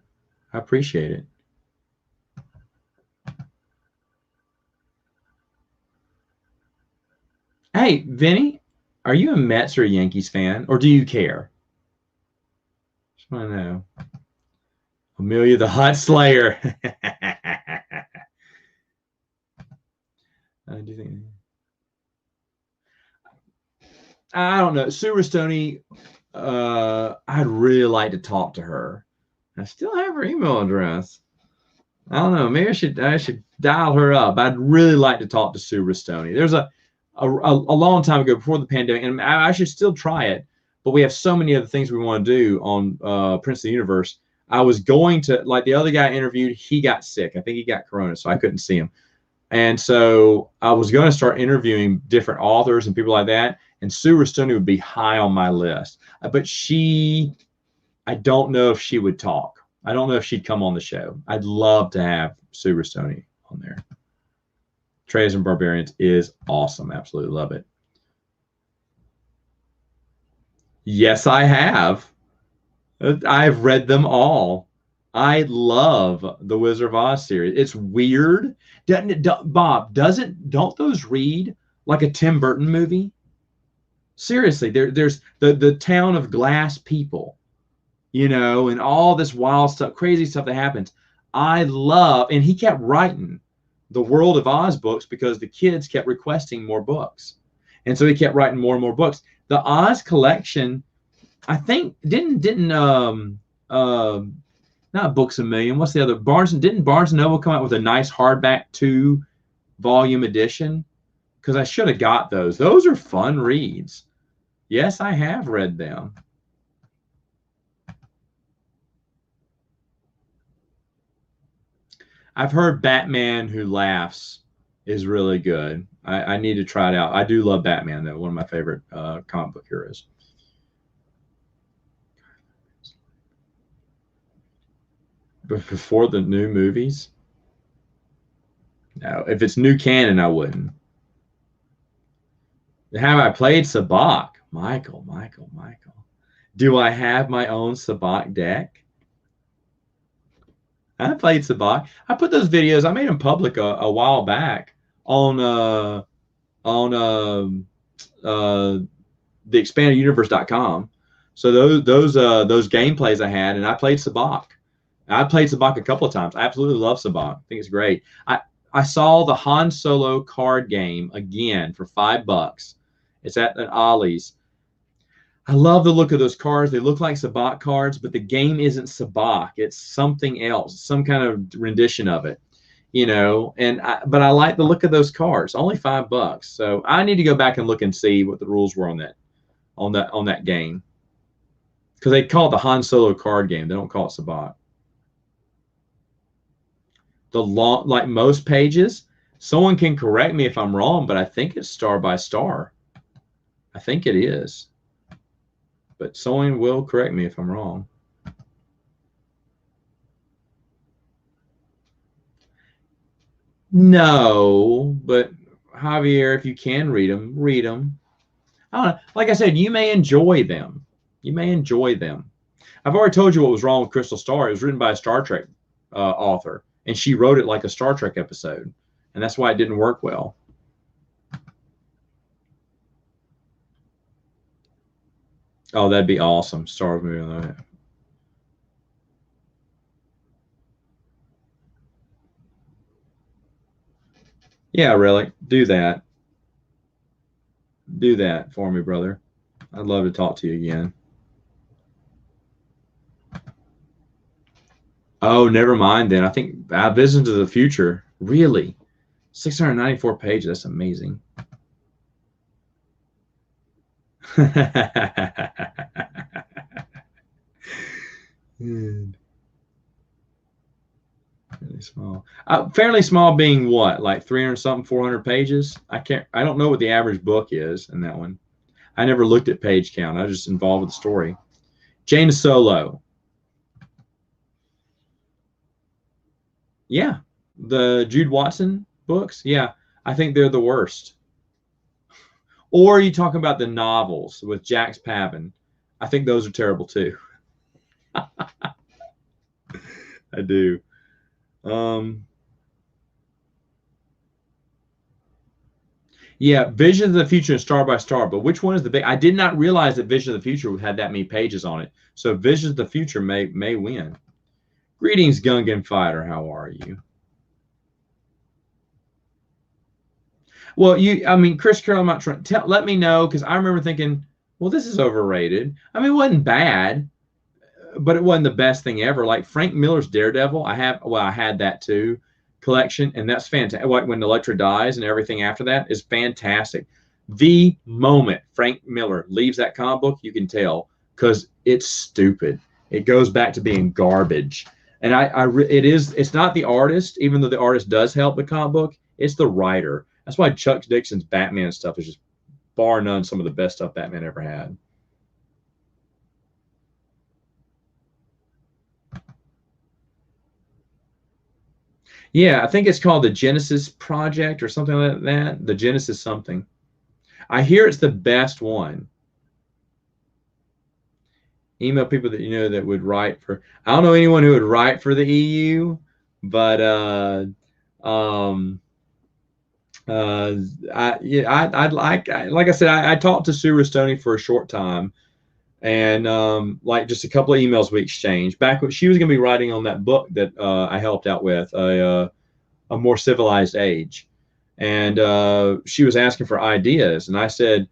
I appreciate it. Hey, Vinny, are you a Mets or a Yankees fan, or do you care? Just want to know. Amelia the Hot Slayer. Do you think? I don't know. Sue Rustoni, I'd really like to talk to her. I still have her email address. I don't know. Maybe I should dial her up. I'd really like to talk to Sue Rustoni. There's a long time ago before the pandemic, and I should still try it, but we have so many other things we want to do on Prince of the Universe. I was going to, like the other guy I interviewed, he got sick. I think he got corona, so I couldn't see him. And so I was going to start interviewing different authors and people like that, and Sue Rustoni would be high on my list. But I don't know if she would talk. I don't know if she'd come on the show. I'd love to have Sue Rustoni on there. Traitors and Barbarians is awesome. Absolutely love it. Yes, I have. I've read them all. I love the Wizard of Oz series. It's weird. Doesn't it, Bob, don't those read like a Tim Burton movie? Seriously, there's the town of glass people, and all this wild stuff, crazy stuff that happens. I love, and he kept writing the World of Oz books because the kids kept requesting more books. And so he kept writing more and more books. The Oz collection, I think, didn't not Books a Million. What's the other? Didn't Barnes & Noble come out with a nice hardback 2-volume edition? Because I should have got those. Those are fun reads. Yes, I have read them. I've heard Batman Who Laughs is really good. I need to try it out. I do love Batman, though. One of my favorite comic book heroes. But before the new movies? No. If it's new canon, I wouldn't. Have I played Sabacc? Michael. Do I have my own Sabacc deck? I played Sabacc. I put those videos. I made them public a while back on theexpandeduniverse.com. So those gameplays I had, and I played Sabacc. I played Sabacc a couple of times. I absolutely love Sabacc. I think it's great. I saw the Han Solo card game again for $5. It's at an Ollie's. I love the look of those cards. They look like Sabacc cards, but the game isn't Sabacc. It's something else, some kind of rendition of it, but I like the look of those cards. Only $5. So I need to go back and look and see what the rules were on that game. Because they call it the Han Solo card game. They don't call it Sabacc. Like most pages, someone can correct me if I'm wrong, but I think it's star by star. I think it is. But someone will correct me if I'm wrong. No, but Javier, if you can read them, read them. I don't know. Like I said, you may enjoy them. I've already told you what was wrong with Crystal Star. It was written by a Star Trek author, and she wrote it like a Star Trek episode, and that's why it didn't work well. Oh, that'd be awesome. Star Wars movie on that. Yeah, really. Do that. Do that for me, brother. I'd love to talk to you again. Oh, never mind then. I think Visions of the Future. Really? 694 pages. That's amazing. Really small. Fairly small being what? Like 300 something, 400 pages? I don't know what the average book is in that one. I never looked at page count. I was just involved with the story. Jane Solo. Yeah. The Jude Watson books. Yeah. I think they're the worst. Or you talk about the novels with Jax Pavan. I think those are terrible too. I do. Um, yeah, Vision of the Future and Star by Star. But which one is the big? I did not realize that Vision of the Future had that many pages on it. So Vision of the Future may win. Greetings, Gungan Fighter. How are you? Well, I mean, Chris Carroll, I'm not trying. Let me know because I remember thinking, well, this is overrated. I mean, it wasn't bad, but it wasn't the best thing ever. Like Frank Miller's Daredevil, I had that too collection, and that's fantastic. Like when Elektra dies and everything after that is fantastic. The moment Frank Miller leaves that comic book, you can tell because it's stupid. It goes back to being garbage. And it's not the artist, even though the artist does help the comic book. It's the writer. That's why Chuck Dixon's Batman stuff is just bar none some of the best stuff Batman ever had. Yeah, I think it's called the Genesis Project or something like that. The Genesis something. I hear it's the best one. Email people that you know that would write for. I don't know anyone who would write for the EU, but um, I'd like I said, I talked to Sue Rustoni for a short time, and like just a couple of emails we exchanged back when she was going to be writing on that book that I helped out with a more civilized age. And she was asking for ideas. And I said,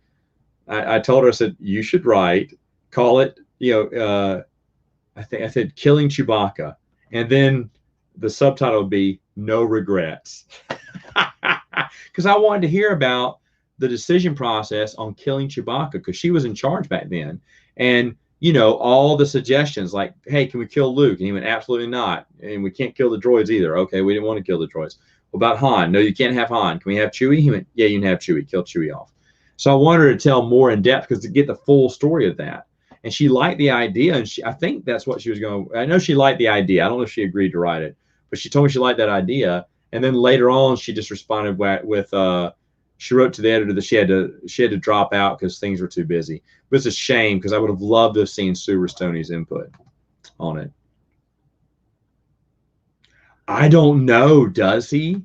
I told her, I said, you should write, call it, I said, Killing Chewbacca. And then the subtitle would be No Regrets. Because I wanted to hear about the decision process on killing Chewbacca because she was in charge back then. And all the suggestions like, hey, can we kill Luke? And he went, absolutely not. And we can't kill the droids either. Okay, we didn't want to kill the droids. What about Han? No, you can't have Han. Can we have Chewie? He went, yeah, you can have Chewie. Kill Chewie off. So I wanted her to tell more in depth because to get the full story of that. And she liked the idea. And I think that's what she was going. I know she liked the idea. I don't know if she agreed to write it, but she told me she liked that idea. And then later on, she just responded with she wrote to the editor that she had to drop out because things were too busy. But it's a shame because I would have loved to have seen Sue Rustoni's input on it. I don't know. Does he?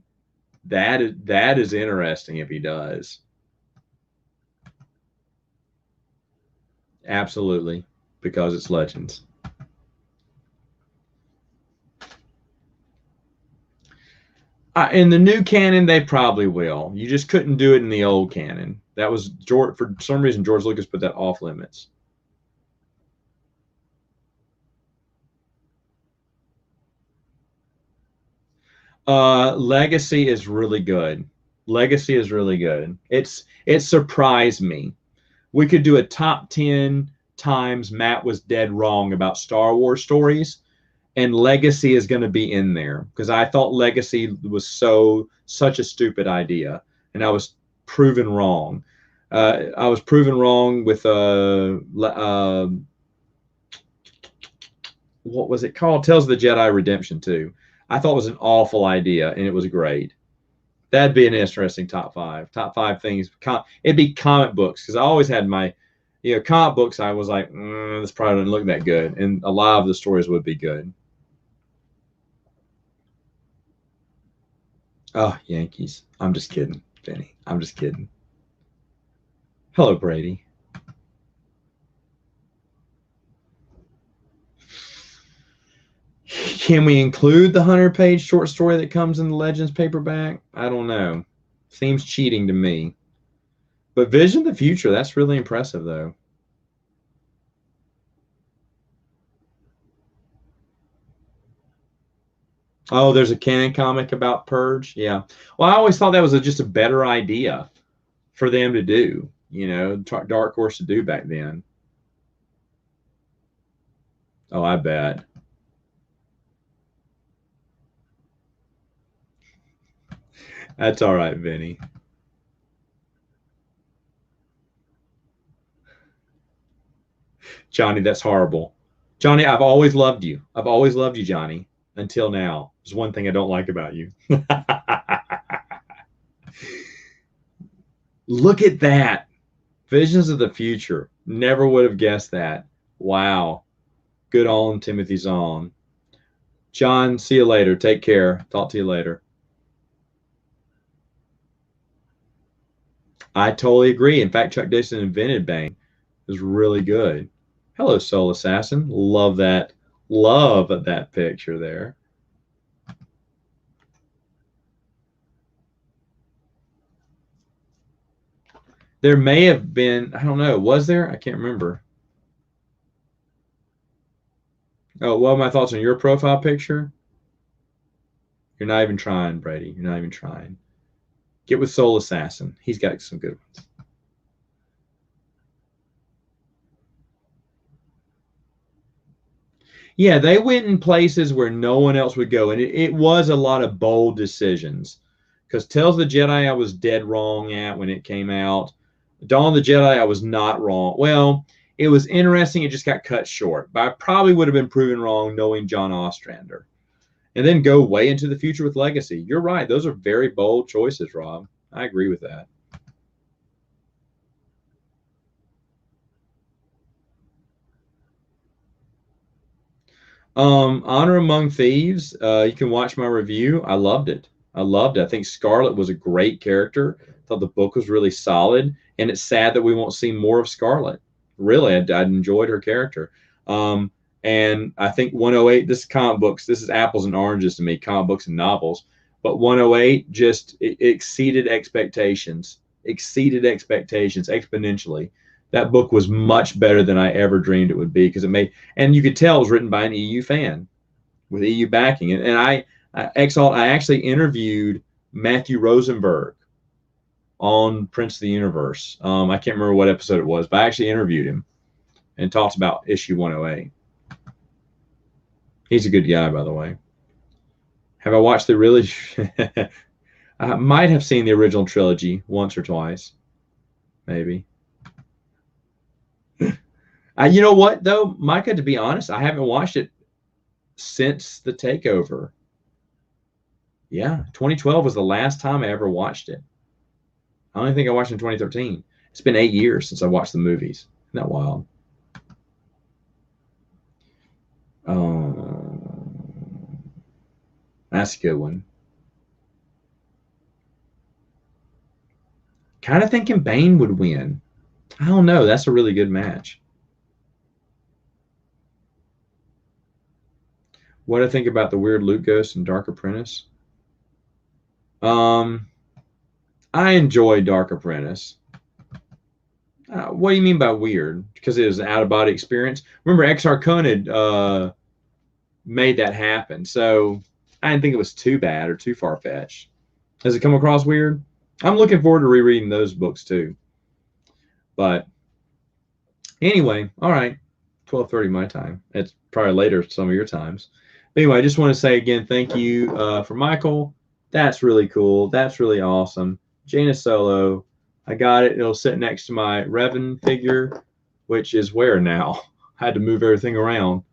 That is interesting if he does. Absolutely, because it's Legends. In the new canon, they probably will. You just couldn't do it in the old canon. That was George. For some reason, George Lucas put that off limits. Legacy is really good. Legacy is really good. It surprised me. We could do a top 10 times Matt was dead wrong about Star Wars stories, and Legacy is going to be in there because I thought Legacy was such a stupid idea, and I was proven wrong. I was proven wrong with what was it called? Tales of the Jedi Redemption 2. I thought it was an awful idea, and it was great. That'd be an interesting top five. Top five things. It'd be comic books because I always had my, comic books. I was like, this probably doesn't look that good, and a lot of the stories would be good. Oh, Yankees. I'm just kidding, Benny. I'm just kidding. Hello, Brady. Can we include the 100-page short story that comes in the Legends paperback? I don't know. Seems cheating to me. But Vision of the Future, that's really impressive, though. Oh, there's a canon comic about Purge? Yeah. Well, I always thought that was just a better idea for them to do, you know, Dark Horse to do back then. Oh, I bet. That's all right, Vinny. Johnny, that's horrible. Johnny, I've always loved you. I've always loved you, Johnny, until now. There's one thing I don't like about you. Look at that. Visions of the Future. Never would have guessed that. Wow. Good on Timothy Zahn. John, see you later. Take care. Talk to you later. I totally agree. In fact, Chuck Dixon invented Bane. It was really good. Hello, Soul Assassin. Love that. Love that picture there. There may have been, I don't know, was there? I can't remember. Oh, what are my thoughts on your profile picture? You're not even trying, Brady. You're not even trying. Get with Soul Assassin. He's got some good ones. Yeah, they went in places where no one else would go. And it was a lot of bold decisions. Because Tales of the Jedi, I was dead wrong at when it came out. Dawn of the Jedi, I was not wrong. Well, it was interesting. It just got cut short. But I probably would have been proven wrong knowing John Ostrander. And then go way into the future with Legacy. You're right. Those are very bold choices, Rob. I agree with that. Honor Among Thieves. You can watch my review. I loved it. I loved it. I think Scarlet was a great character. I thought the book was really solid, and it's sad that we won't see more of Scarlet. Really, I enjoyed her character. And I think 108. This is comic books. This is apples and oranges to me. Comic books and novels. But 108 just it exceeded expectations. Exceeded expectations exponentially. That book was much better than I ever dreamed it would be because it made, and you could tell it was written by an EU fan with EU backing. And I actually interviewed Matthew Rosenberg on Prince of the Universe. I can't remember what episode it was, but I actually interviewed him and talked about issue 108. He's a good guy, by the way. Have I watched the really? I might have seen the original trilogy once or twice, maybe. You know what, though, Micah, to be honest, I haven't watched it since the takeover. Yeah, 2012 was the last time I ever watched it. I don't think I watched it in 2013. It's been 8 years since I watched the movies. Isn't that wild? That's a good one. Kind of thinking Bane would win. I don't know. That's a really good match. What do I think about the weird Luke Ghost and Dark Apprentice? I enjoy Dark Apprentice. What do you mean by weird? Because it was an out of body experience. Remember, XR Conant made that happen, so I didn't think it was too bad or too far fetched. Does it come across weird? I'm looking forward to rereading those books too. But anyway, all right, 12:30 my time. It's probably later some of your times. But anyway, I just want to say again, thank you for Michael. That's really cool. That's really awesome. Jaina Solo. I got it. It'll sit next to my Revan figure, which is where now? I had to move everything around.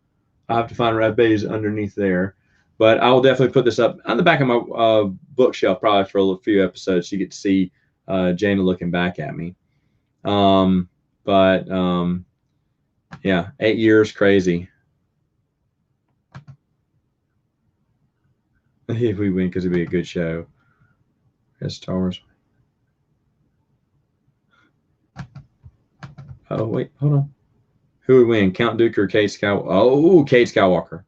I'll have to find Red Bays underneath there. But I will definitely put this up on the back of my bookshelf probably for a few episodes so you get to see Jaina looking back at me. Yeah, 8 years, crazy. If we win, because it'd be a good show. As Star Wars. Oh, wait, hold on. Who would win, Count Dooku or Cade Skywalker? Oh, Cade Skywalker.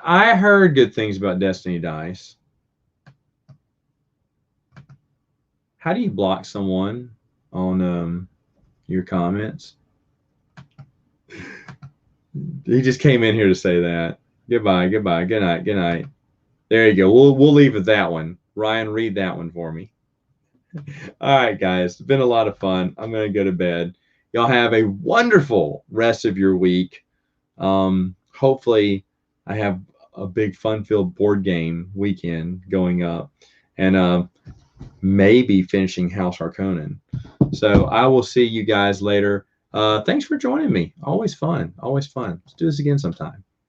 I heard good things about Destiny Dice. How do you block someone on your comments? He just came in here to say that. Goodbye, goodbye, good night, good night. There you go. We'll leave with that one. Ryan, read that one for me. All right, guys. It's been a lot of fun. I'm going to go to bed. Y'all have a wonderful rest of your week. Hopefully, I have a big fun-filled board game weekend going up, and maybe finishing House Harkonnen. So I will see you guys later. Thanks for joining me. Always fun. Always fun. Let's do this again sometime.